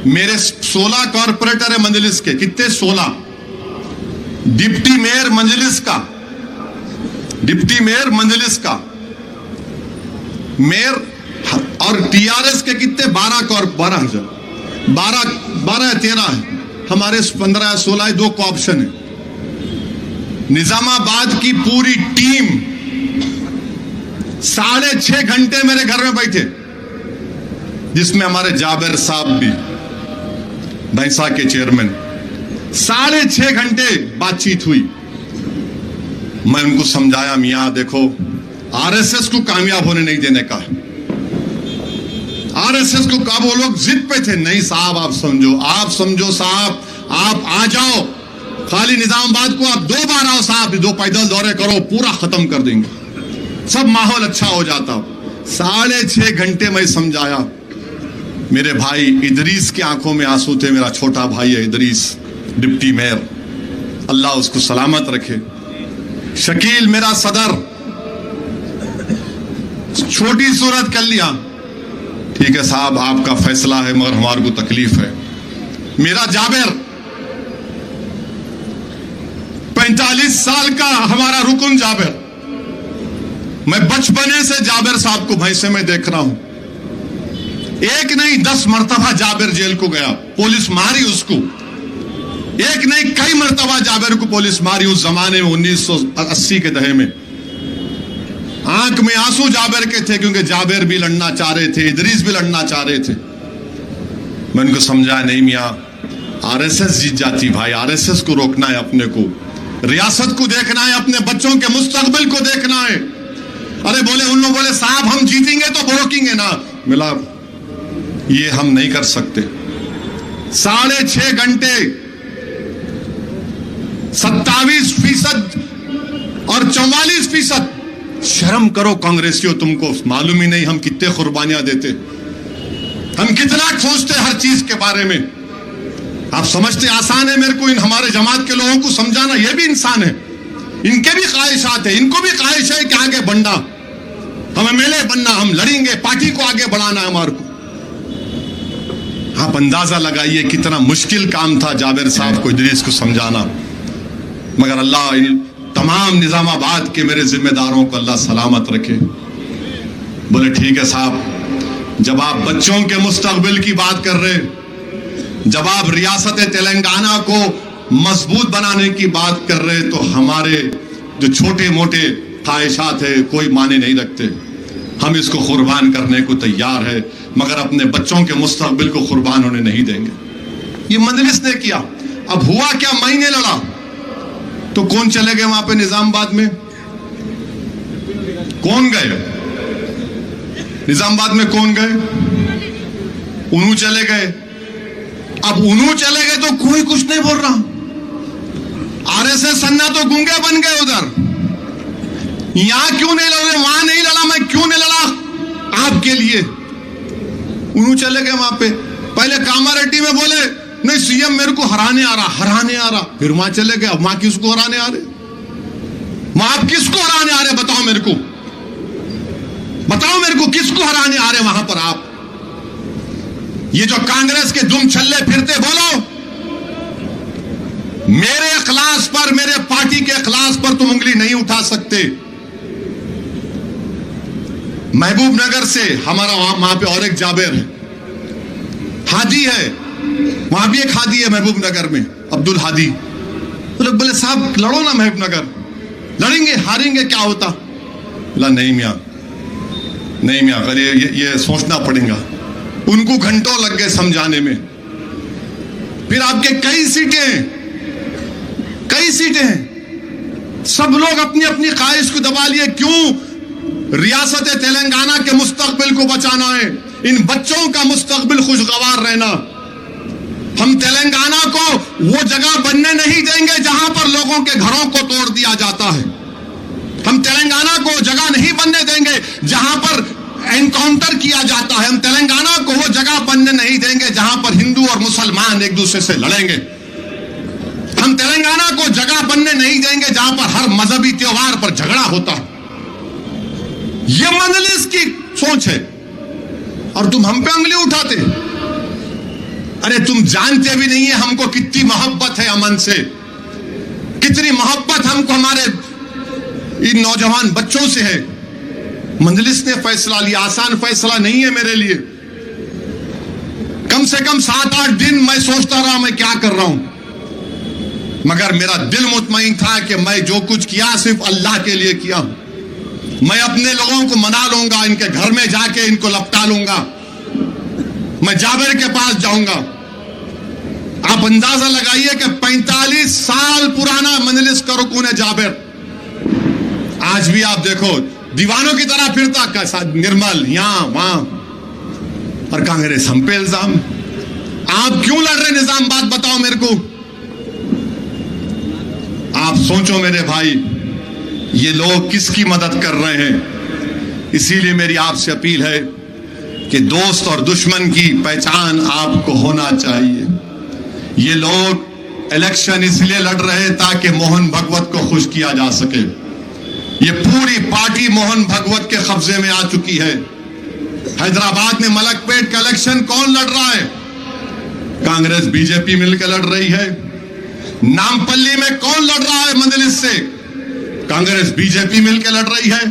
मेरे 16 कॉर्पोरेटर है मजलिस के। कितने? 16। डिप्टी मेयर मजलिस का, डिप्टी मेयर मजलिस का मेयर, और टीआरएस के कितने? 12,000, 12 या 13 है, हमारे 15 या 16 है, 2 को ऑप्शन है। निजामाबाद की पूरी टीम 6.5 घंटे मेरे घर में बैठे, जिसमें हमारे जाबिर साहब भी, भैंसा के चेयरमैन, 6.5 घंटे बातचीत हुई। मैं उनको समझाया, मियां देखो, आरएसएस को कामयाब होने नहीं देने का। आरएसएस को कब वो लोग जिद पे थे, नहीं साहब आप समझो साहब, आप आ जाओ, खाली निजामाबाद को आप 2 बार आओ साहब, 2 पैदल दौरे करो, पूरा खत्म कर देंगे, सब माहौल अच्छा हो जाता। 6.5 घंटे मैं समझाया। मेरे भाई इदरीस की आंखों में आंसू थे। मेरा छोटा भाई है इदरीस, डिप्टी मेयर, अल्लाह उसको सलामत रखे। शकील मेरा सदर, छोटी सूरत कर लिया, ठीक है साहब आपका फैसला है, मगर हमारे को तकलीफ है। मेरा जाबिर 45 साल का हमारा रुकन जाबिर, मैं बचपने से जाबिर साहब को भैंसे में देख रहा हूं। एक नहीं 10 मर्तबा जाबिर जेल को गया, पुलिस मारी उसको। एक नहीं कई मर्तबा जाबिर को पुलिस मारी उस जमाने में, 1980 के दहे में। आंख में आंसू जाबिर के थे, क्योंकि जाबिर भी लड़ना चाह रहे थे, इदरीस भी लड़ना चाह रहे थे। मैं उनको समझाया, नहीं मियां, आरएसएस जीत जाती भाई, आरएसएस को रोकना है, अपने को रियासत को देखना है, अपने बच्चों के मुस्तकबिल को देखना है। अरे बोले, उन लोग बोले साहब हम जीतेंगे तो रोकेंगे ना। मिला, ये हम नहीं कर सकते। 6.5 घंटे 27% और 44%। शर्म करो कांग्रेसियों, तुमको मालूम ही नहीं हम कितने कुर्बानियां देते, हम कितना सोचते हर चीज के बारे में। आप समझते आसान है मेरे को इन हमारे जमात के लोगों को समझाना? ये भी इंसान है, इनके भी ख्वाहिशात है, इनको भी ख्वाहिश है कि आगे बढ़ना, हम एमएलए बनना, हम लड़ेंगे, पार्टी को आगे बढ़ाना है हमारे को। आप अंदाजा लगाइए कितना मुश्किल काम था जाबिर साहब को, इदरीस को समझाना। मगर अल्लाह इन तमाम निजामाबाद के मेरे जिम्मेदारों को अल्लाह सलामत रखे। बोले ठीक है साहब, जब आप बच्चों के मुस्तकबिल की बात कर रहे, जब आप रियासत तेलंगाना को मजबूत बनाने की बात कर रहे, तो हमारे जो छोटे मोटे ख्वाहिशात है कोई माने नहीं रखते। हम इसको कुर्बान करने को तैयार है, मगर अपने बच्चों के मुस्तकबिल को कुर्बान होने नहीं देंगे। ये मजलिस ने किया। अब हुआ क्या, महीने लड़ा तो कौन चले गए वहां पे निजामाबाद में? कौन गए निजामाबाद में? कौन गए? उन्हों चले गए। अब उन्हों चले गए तो कोई कुछ नहीं बोल रहा। आरएसएस सन्ना तो गूंगे बन गए उधर। यहां क्यों नहीं लड़े, वहां नहीं लड़ा, मैं क्यों नहीं लड़ा आपके लिए? उन्हों चले गए वहां पे। पहले कामारेड्डी में बोले नहीं सीएम मेरे को हराने आ रहा, फिर वहां चले गए। अब वहां किसको हराने आ रहे? वहां आप किसको हराने आ रहे? बताओ मेरे को किसको हराने आ रहे वहां पर आप? ये जो कांग्रेस के दुम छल्ले फिरते, बोलो मेरे इखलास पर, मेरे पार्टी के इखलास पर तुम उंगली नहीं उठा सकते। महबूब नगर से हमारा वहां पे और एक जाबिर है, हादी है, वहां भी एक हादी है महबूब नगर में, अब्दुल हादी। तो लोग बोले साहब लड़ो ना महबूब नगर, लड़ेंगे हारेंगे क्या होता? बोला नहीं मियां, अगर ये सोचना पड़ेगा। उनको घंटों लग गए समझाने में। फिर आपके कई सीटें हैं, सब लोग अपनी अपनी ख्वाहिश को दबा लिए। क्यों? रियासत तेलंगाना के मुस्तकबिल को बचाना है, इन बच्चों का मुस्तकबिल खुशगवार रहना। हम तेलंगाना को वो जगह बनने नहीं देंगे जहां पर लोगों के घरों को तोड़ दिया जाता है। हम तेलंगाना को जगह नहीं बनने देंगे जहां पर एनकाउंटर किया जाता है। हम तेलंगाना को वो जगह बनने नहीं देंगे जहां पर हिंदू और मुसलमान एक दूसरे से लड़ेंगे। हम तेलंगाना को जगह बनने नहीं देंगे जहां पर हर मजहबी त्योहार पर झगड़ा होता है। यह मजलिस की सोच है और तुम हम पे उंगली उठाते। अरे तुम जानते भी नहीं है हमको कितनी मोहब्बत है अमन से, कितनी मोहब्बत हमको हमारे इन नौजवान बच्चों से है। मजलिस ने फैसला लिया, आसान फैसला नहीं है मेरे लिए। कम से कम 7-8 दिन मैं सोचता रहा मैं क्या कर रहा हूं, मगर मेरा दिल मुतमईन था कि मैं जो कुछ किया सिर्फ अल्लाह के लिए किया। मैं अपने लोगों को मना लूंगा, इनके घर में जाके इनको लपटा लूंगा, मैं जाबिर के पास जाऊंगा। आप अंदाजा लगाइए कि 45 साल पुराना मजलिस का रुकून है जाबिर, आज भी आप देखो दीवानों की तरह फिरता, कैसा निर्मल यहां वहां, और कांग्रेस हम पे इल्जाम। आप क्यों लड़ रहे निजाम, बात बताओ मेरे को। आप सोचो मेरे भाई, ये लोग किसकी मदद कर रहे हैं। इसीलिए मेरी आपसे अपील है कि दोस्त और दुश्मन की पहचान आपको होना चाहिए। ये लोग इलेक्शन इसलिए लड़ रहे हैं ताकि मोहन भगवत को खुश किया जा सके। ये पूरी पार्टी मोहन भगवत के कब्जे में आ चुकी है। हैदराबाद में मलकपेट का इलेक्शन कौन लड़ रहा है? कांग्रेस बीजेपी मिलकर लड़ रही है। नामपल्ली में कौन लड़ रहा है मजलिस से? कांग्रेस बीजेपी मिलकर लड़ रही है।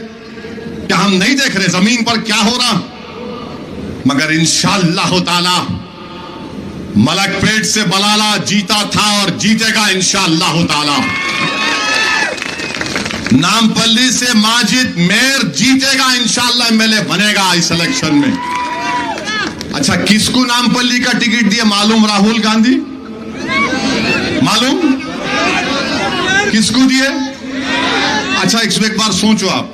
क्या हम नहीं देख रहे जमीन पर क्या हो रहा? मगर इंशाअल्लाह ताला मलकपेट से बलाला जीता था और जीतेगा इंशाअल्लाह ताला। नामपल्ली से माजिद मेयर जीतेगा इंशाअल्लाह, एमएलए बनेगा इस इलेक्शन में। अच्छा, किसको नामपल्ली का टिकट दिया मालूम? राहुल गांधी। मालूम किसको दिए? अच्छा, एक बार सोचो आप,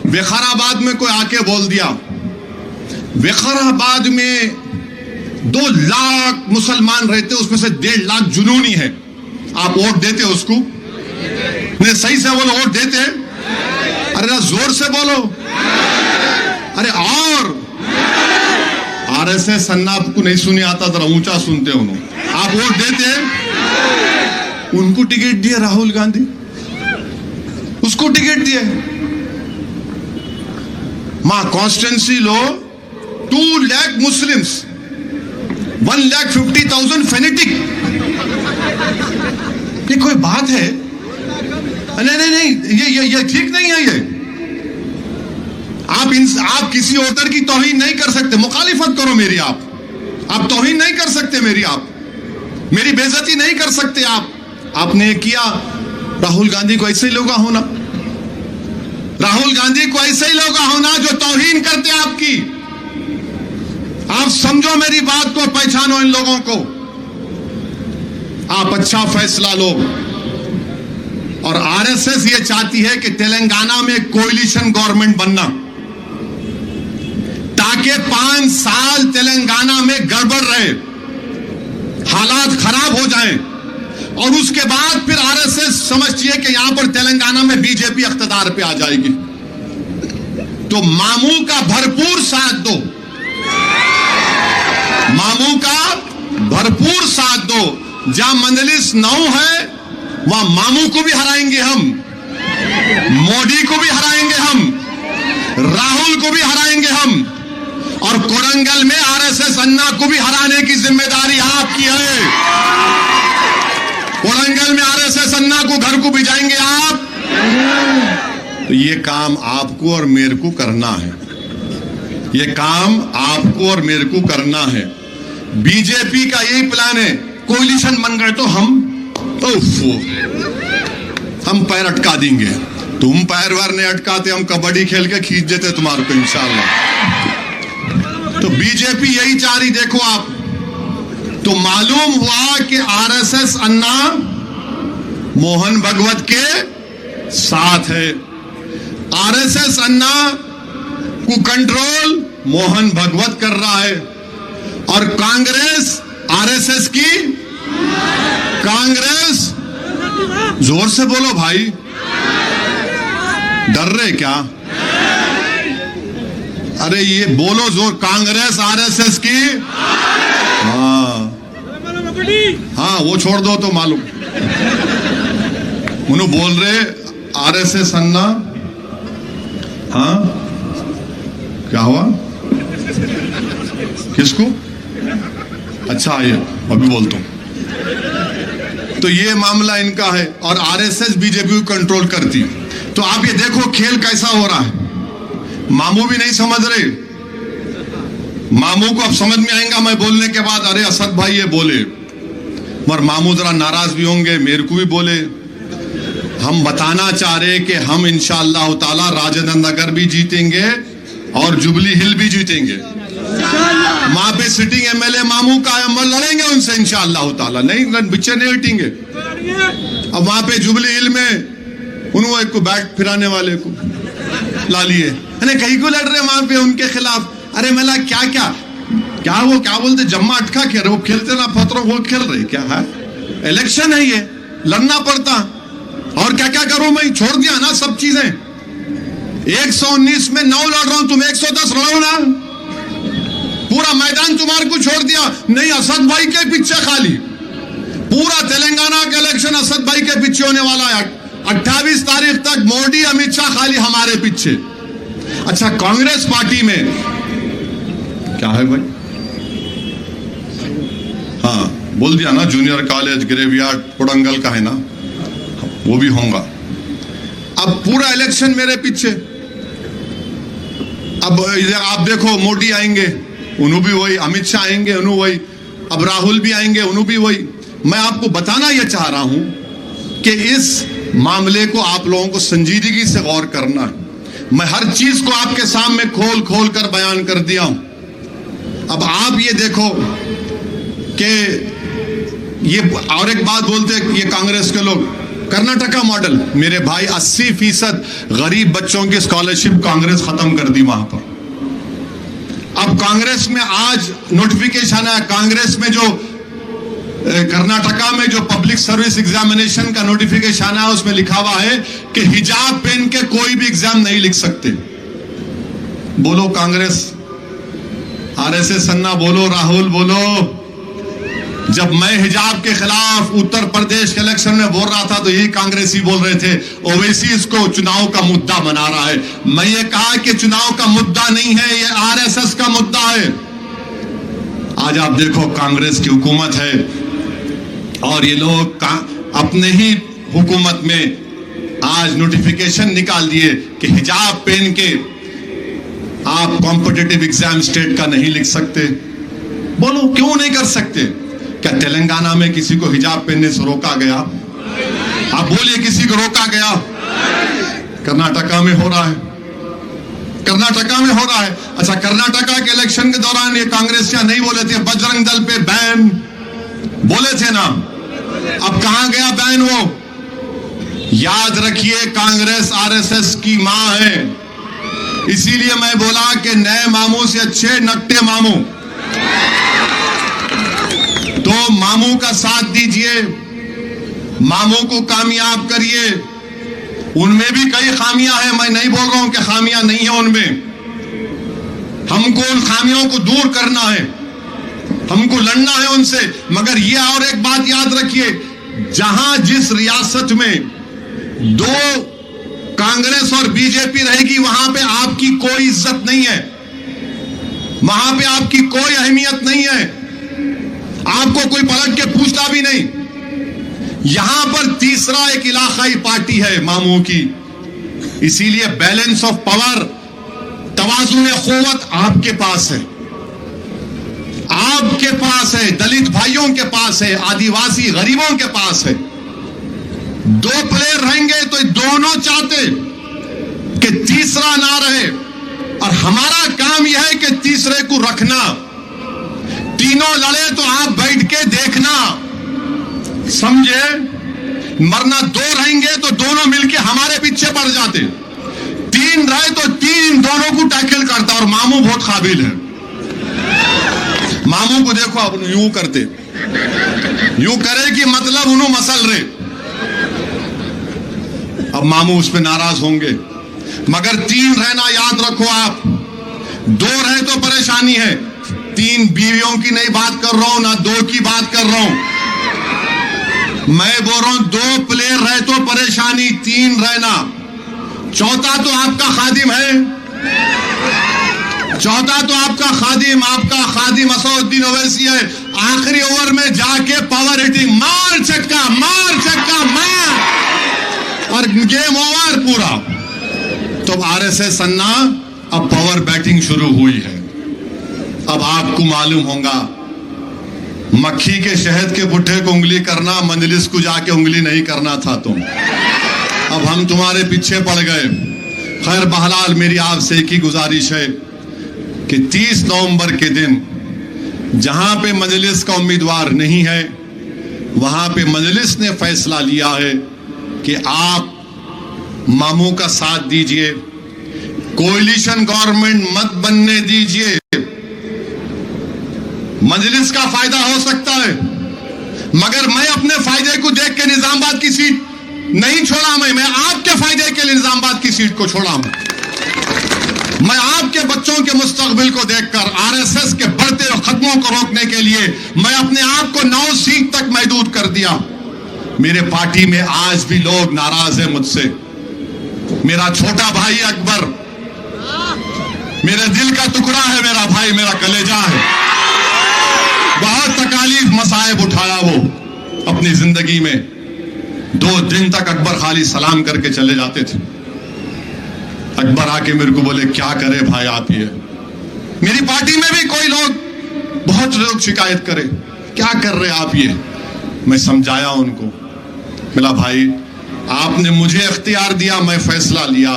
विकाराबाद में कोई आके बोल दिया, विकाराबाद में 2 लाख मुसलमान रहते, उसमें से 1.5 लाख जुनूनी है, आप वोट देते उसको? नहीं, सही से बोलो, वोट देते? अरे ना जोर से बोलो। अरे और आरएसएस अन्ना आपको नहीं सुनी आता, जरा ऊंचा सुनते हो। आप वोट देते? उनको टिकट दिए राहुल गांधी, उसको टिकट दिए। मां कॉन्स्टिट्यूंसी लो 2 लाख मुस्लिम्स, 1,50,000 फेनेटिक। ये कोई बात है? नहीं, ये ठीक नहीं है। ये आप किसी औरत की तौहीन नहीं कर सकते, मुखालिफत करो मेरी। आप तौहीन नहीं कर सकते मेरी, आप मेरी बेइज्जती नहीं कर सकते। आपने किया, राहुल गांधी को ऐसे ही लोग होना, राहुल गांधी को ऐसे ही लोग होना जो तौहीन करते आपकी। आप समझो मेरी बात को, पहचानो इन लोगों को। आप अच्छा फैसला लो। और आरएसएस ये चाहती है कि तेलंगाना में कोalition गवर्नमेंट बनना, ताकि 5 साल तेलंगाना में गड़बड़ रहे, हालात खराब हो जाएं, और उसके बाद फिर आरएसएस समझती है कि यहां पर तेलंगाना में बीजेपी इख्तिदार पे आ जाएगी। तो मामू का भरपूर साथ दो, मामू का भरपूर साथ दो। जहां मजलिस 9 है वहां मामू को भी हराएंगे हम, मोदी को भी हराएंगे हम, राहुल को भी हराएंगे हम, और कोरंगल में आरएसएस अन्ना को भी हराने की जिम्मेदारी आपकी है। कोरंगल में आरएसएस अन्ना को घर को भिजाएंगे आप। तो ये काम आपको और मेरे को करना है, ये काम आपको और मेरे को करना है। बीजेपी का यही प्लान है, कोalition बन गए तो हम पैर अटका देंगे। तुम पैर वार नहीं अटकाते, हम कबड्डी खेल के खींच देते तुम्हारे को इंशाल्लाह। तो बीजेपी यही चाह रही, देखो आप। तो मालूम हुआ कि आरएसएस अन्ना मोहन भगवत के साथ है। आरएसएस अन्ना को कंट्रोल मोहन भगवत कर रहा है, और कांग्रेस आरएसएस की, कांग्रेस, जोर से बोलो भाई, डर रहे क्या? अरे ये बोलो जोर, कांग्रेस आरएसएस की। हाँ वो छोड़ दो तो मालूम। उन्होंने बोल रहे आरएसएस अन्ना। हाँ क्या हुआ? किसको? अच्छा ये अभी बोलता हूं। तो ये मामला इनका है, और आरएसएस बीजेपी को कंट्रोल करती। तो आप ये देखो खेल कैसा हो रहा है। मामू भी नहीं समझ रहे, मामू को अब समझ में आएगा मैं बोलने के बाद, अरे असद भाई ये बोले, मगर मामू जरा नाराज भी होंगे, मेरे को भी बोले। हम बताना चाह रहे कि हम इंशाअल्लाह ताला राजेंद्र नगर भी जीतेंगे और जुबली हिल भी जीतेंगे। वहां पे सिटिंग एमएलए मामू का लड़ेंगे उनसे इंशाअल्लाह ताला, नहीं बिच्चे नहीं हटेंगे। अब वहां पे जुबली हिल में उन्होंने एक को बैट फिराने वाले को ला लिए, कहीं को लड़ रहे वहां पे उनके खिलाफ। अरे मेला क्या क्या क्या वो क्या बोलते जम्मा अटका खेल रहे, वो खेलते ना पत्रों वो खेल रहे क्या है? इलेक्शन है ये, लड़ना पड़ता। और क्या क्या करूं मैं, छोड़ दिया ना सब चीजें। 119 में 9 लड़ रहा हूं, तुम 110 लड़ो ना। पूरा मैदान तुम्हारे को छोड़ दिया, नहीं असद भाई के पीछे खाली। पूरा तेलंगाना का इलेक्शन असद भाई के पीछे होने वाला है। 28 तारीख तक मोदी अमित शाह खाली हमारे पीछे। अच्छा कांग्रेस पार्टी में क्या है भाई? हाँ बोल दिया ना, जूनियर कॉलेज ग्रेवयार्ड कोडंगल का है ना, वो भी होगा। अब पूरा इलेक्शन मेरे पीछे। अब आप देखो मोदी आएंगे उन्हों भी वही, अमित शाह आएंगे उन्हों वही, अब राहुल भी आएंगे उन्हों भी वही। मैं आपको बताना यह चाह रहा हूं कि इस मामले को आप लोगों को संजीदगी से गौर करना है। मैं हर चीज को आपके सामने खोल खोल कर बयान कर दिया हूं। अब आप ये देखो कि ये और एक बात बोलते हैं ये कांग्रेस के लोग, कर्नाटका मॉडल। मेरे भाई 80% गरीब बच्चों की स्कॉलरशिप कांग्रेस खत्म कर दी वहां पर। अब कांग्रेस में आज नोटिफिकेशन है, कांग्रेस में जो कर्नाटका में जो पब्लिक सर्विस एग्जामिनेशन का नोटिफिकेशन है उसमें लिखा हुआ है कि हिजाब पहन के कोई भी एग्जाम नहीं लिख सकते। बोलो कांग्रेस, आरएसएस सन्ना बोलो, राहुल बोलो। जब मैं हिजाब के खिलाफ उत्तर प्रदेश के इलेक्शन में बोल रहा था तो यही कांग्रेसी बोल रहे थे ओवैसी इसको चुनाव का मुद्दा बना रहा है। मैं ये कहा कि चुनाव का मुद्दा नहीं है, ये आरएसएस का मुद्दा है। आज आप देखो कांग्रेस की हुकूमत है और ये लोग अपने ही हुकूमत में आज नोटिफिकेशन निकाल दिए कि हिजाब पहन के आप कॉम्पिटिटिव एग्जाम स्टेट का नहीं लिख सकते। बोलो क्यों नहीं कर सकते? क्या तेलंगाना में किसी को हिजाब पहनने से रोका गया? आप बोलिए किसी को रोका गया? कर्नाटका में हो रहा है, कर्नाटका में हो रहा है। अच्छा कर्नाटका के इलेक्शन के दौरान ये कांग्रेसियां नहीं बोले थे बजरंग दल पे बैन, बोले थे ना, अब कहां गया बैन? वो याद रखिए कांग्रेस आरएसएस की मां है। इसीलिए मैं बोला कि नए मामू से अच्छे नकटे मामू। तो मामू का साथ दीजिए, मामू को कामयाब करिए। उनमें भी कई खामियां हैं, मैं नहीं बोल रहा हूं कि खामियां नहीं है उनमें। हमको उन खामियों को दूर करना है, हमको लड़ना है उनसे। मगर ये और एक बात याद रखिए, जहां जिस रियासत में 2 कांग्रेस और बीजेपी रहेगी वहां पे आपकी कोई इज्जत नहीं है, वहां पे आपकी कोई अहमियत नहीं है, आपको कोई पलट के पूछता भी नहीं। यहां पर तीसरा एक इलाकाई पार्टी है मामू की, इसीलिए बैलेंस ऑफ पावर, तवाजुन क़ुव्वत आपके पास है, आपके पास है, दलित भाइयों के पास है, आदिवासी गरीबों के पास है। 2 प्लेयर रहेंगे तो दोनों चाहते कि तीसरा ना रहे, और हमारा काम यह है कि तीसरे को रखना। तीनों लड़े तो आप बैठ के देखना, समझे? मरना 2 रहेंगे तो दोनों मिलके हमारे पीछे पड़ जाते, 3 रहे तो 3 दोनों को टैकल करता। और मामू बहुत काबिल है, मामू को देखो आप यूं करते, यूं करे कि मतलब उन्हों मसल रहे। अब मामू उस पर नाराज होंगे, मगर 3 रहना याद रखो आप। 2 रहे तो परेशानी है, 3 बीवियों की नहीं बात कर रहा हूं ना 2 की बात कर रहा हूं, मैं बोल रहा हूं 2 प्लेयर रहे तो परेशानी, 3 रहना। चौथा तो आपका खादिम है, चौथा तो आपका खादिम असदुद्दीन ओवैसी है। आखिरी ओवर में जाके पावर हिटिंग, मार छक्का, मार, और गेम ओवर पूरा। तो आरएसएस सन्ना अब पावर बैटिंग शुरू हुई है। अब आपको मालूम होगा, मक्खी के शहद के पुट्ठे को उंगली करना, मंजलिस को जाके उंगली नहीं करना था तुम। अब हम तुम्हारे पीछे पड़ गए। खैर बहरहाल मेरी आपसे एक ही गुजारिश है कि 30 नवंबर के दिन जहां पे मजलिस का उम्मीदवार नहीं है, वहां पे मजलिस ने फैसला लिया है कि आप मामू का साथ दीजिए, कोalition गवर्नमेंट मत बनने दीजिए। मजलिस का फायदा हो सकता है, मगर मैं अपने फायदे को देख के निजामाबाद की सीट नहीं छोड़ा। मैं आपके फायदे के लिए निजामाबाद की सीट को छोड़ा। मैं आपके बच्चों के मुस्तकबिल को देखकर आरएसएस के बढ़ते खत्मों को रोकने के लिए मैं अपने आप को 9 सीट तक महदूद कर दिया। मेरे पार्टी में आज भी लोग नाराज हैं मुझसे। मेरा छोटा भाई अकबर मेरे दिल का टुकड़ा है, मेरा भाई, मेरा कलेजा है। बहुत तकालीफ मसाइब उठाया वो अपनी जिंदगी में। 2 दिन तक अकबर खाली सलाम करके चले जाते थे। अकबर आके मेरे को बोले, क्या करे भाई आप ये। मेरी पार्टी में भी कोई लोग, बहुत लोग शिकायत करे, क्या कर रहे आप ये। मैं समझाया उनको, मिला भाई आपने मुझे इख्तियार दिया, मैं फैसला लिया,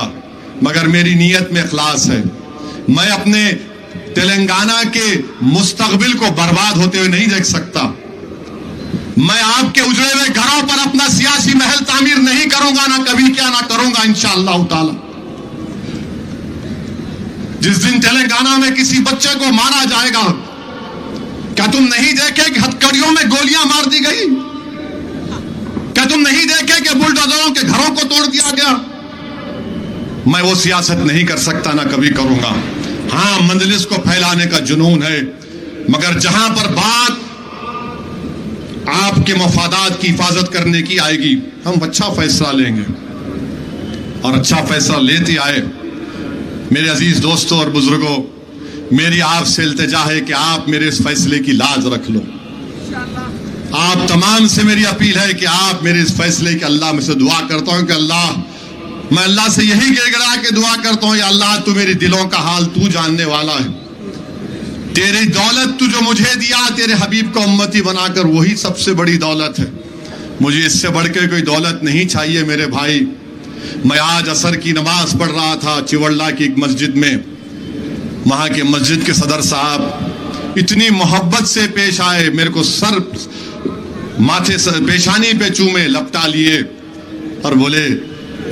मगर मेरी नीयत में इखलास है। मैं अपने तेलंगाना के मुस्तकबिल को बर्बाद होते हुए नहीं देख सकता। मैं आपके उजड़े हुए घरों पर अपना सियासी महल तामीर नहीं करूंगा, ना कभी क्या ना करूंगा इंशाअल्लाह ताला। जिस दिन तेलंगाना में किसी बच्चे को मारा जाएगा, क्या तुम नहीं देखे कि हथकड़ियों में गोलियां मार दी गई? क्या तुम नहीं देखे कि बुलडोजरों के घरों को तोड़ दिया गया? मैं वो सियासत नहीं कर सकता, ना कभी करूंगा। हां, मंजलिस को फैलाने का जुनून है, मगर जहां पर बात आपके मफादात की हिफाजत करने की आएगी, हम अच्छा फैसला लेंगे और अच्छा फैसला लेते आए। मेरे अजीज दोस्तों और बुजुर्गों, मेरी आपसे इल्तिजा है कि आप मेरे इस फैसले की लाज रख लो। आप तमाम से मेरी अपील है कि आप मेरे इस फैसले के, अल्लाह में से दुआ करता हूं कि अल्लाह, मैं अल्लाह से यही गिड़गिड़ा के दुआ करता हूं, या अल्लाह तू मेरे दिलों का हाल तू जानने वाला है। तेरी दौलत तू जो मुझे दिया, तेरे हबीब को उम्मती बनाकर, वही सबसे बड़ी दौलत है। मुझे इससे बढ़कर कोई दौलत नहीं चाहिए मेरे भाई। मैं आज असर की नमाज पढ़ रहा था चिवड़ला की एक मस्जिद में। वहां के मस्जिद के सदर साहब इतनी मोहब्बत से पेश आए, मेरे को सर माथे से पेशानी पे चूमे, लपटा लिए और बोले,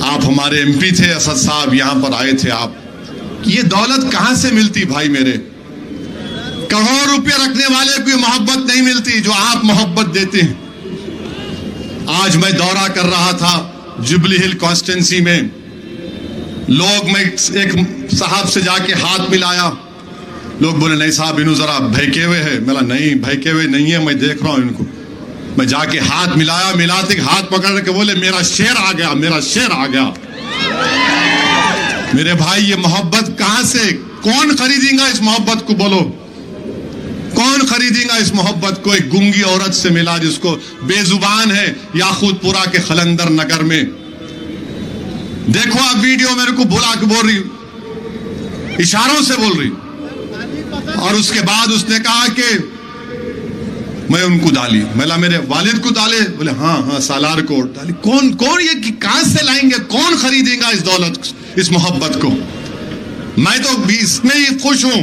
आप हमारे एमपी थे असद साहब, यहां पर आए थे आप। ये दौलत कहां से मिलती भाई मेरे? करोड़ रुपये रखने वाले को मोहब्बत नहीं मिलती जो आप मोहब्बत देते हैं। आज मैं दौरा कर रहा था जुबली हिल कॉन्स्टिट्यूंसी में। लोग, मैं एक साहब से जाके हाथ मिलाया, लोग बोले, नहीं साहब इन्हों जरा भयके हुए है। मेरा नहीं, भयके हुए नहीं है, मैं देख रहा हूं इनको। मैं जाके हाथ मिलाया, मिलाते हाथ पकड़ के बोले, मेरा शेर आ गया, मेरा शेर आ गया। मेरे भाई, ये मोहब्बत कहां से, कौन खरीदेगा इस मोहब्बत को? बोलो, कौन खरीदेगा इस मोहब्बत को? एक गूंगी औरत से मिला जिसको बेजुबान है, याकूतपुरा के खलंदर नगर में। देखो आप वीडियो, मेरे को बुला के बोल रही, इशारों से बोल रही, और उसके बाद उसने कहा कि मैं उनको डाली। मैंने मेरे वालिद को डाले? बोले हाँ हाँ, सालार को डाली। कौन कौन ये कहां से लाएंगे? कौन खरीदेगा इस दौलत, इस मोहब्बत को? मैं तो इसमें ही खुश हूं,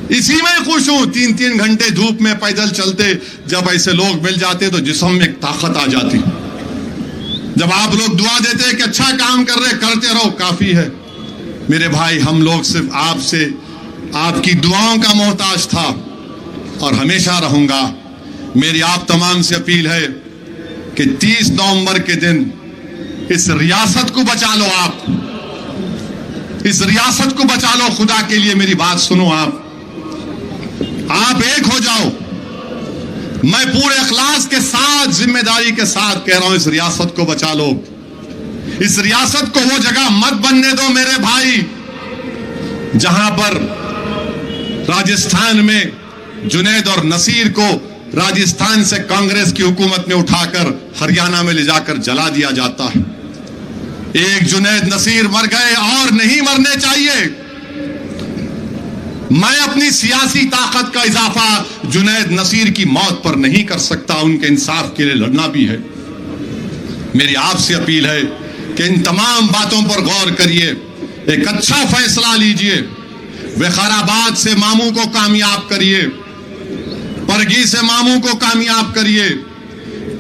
इसी में खुश हूं। 3-3 घंटे धूप में पैदल चलते, जब ऐसे लोग मिल जाते तो जिस्म में एक ताकत आ जाती। जब आप लोग दुआ देते कि अच्छा काम कर रहे, करते रहो, काफी है। मेरे भाई, हम लोग सिर्फ आपसे, आपकी दुआओं का मोहताज था और हमेशा रहूंगा। मेरी आप तमाम से अपील है कि 30 नवंबर के दिन इस रियासत को बचा लो। आप इस रियासत को बचा लो, खुदा के लिए मेरी बात सुनो। आप एक हो जाओ। मैं पूरे इखलास के साथ, जिम्मेदारी के साथ कह रहा हूं, इस रियासत को बचा लो। इस रियासत को वो जगह मत बनने दो मेरे भाई जहां पर राजस्थान में जुनैद और नसीर को राजस्थान से कांग्रेस की हुकूमत ने उठाकर हरियाणा में ले जाकर जला दिया जाता है। एक जुनैद नसीर मर गए और नहीं मरने चाहिए। मैं अपनी सियासी ताकत का इजाफा जुनैद नसीर की मौत पर नहीं कर सकता, उनके इंसाफ के लिए लड़ना भी है। मेरी आपसे अपील है कि इन तमाम बातों पर गौर करिए, एक अच्छा फैसला लीजिए। विकाराबाद से मामू को कामयाब करिए, परगी से मामू को कामयाब करिए,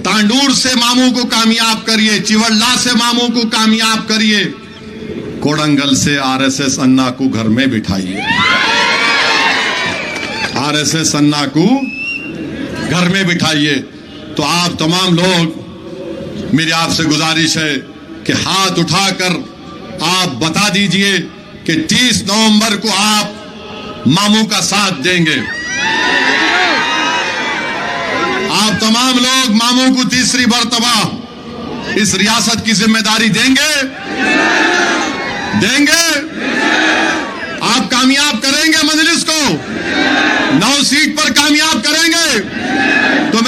तांडूर से मामू को कामयाब करिए, चिवल्ला से मामू को कामयाब करिए, कोडंगल से आरएसएस अन्ना को घर में बिठाइए। आरएसएस अन्ना को घर में बिठाइए। तो आप तमाम लोग, मेरी आपसे गुजारिश है कि हाथ उठाकर आप बता दीजिए कि 30 नवंबर को आप मामू का साथ देंगे। आप तमाम लोग मामू को तीसरी मर्तबा इस रियासत की जिम्मेदारी देंगे? देंगे? आप कामयाब करेंगे मजलिस को, 9 सीट पर कामयाब करेंगे तो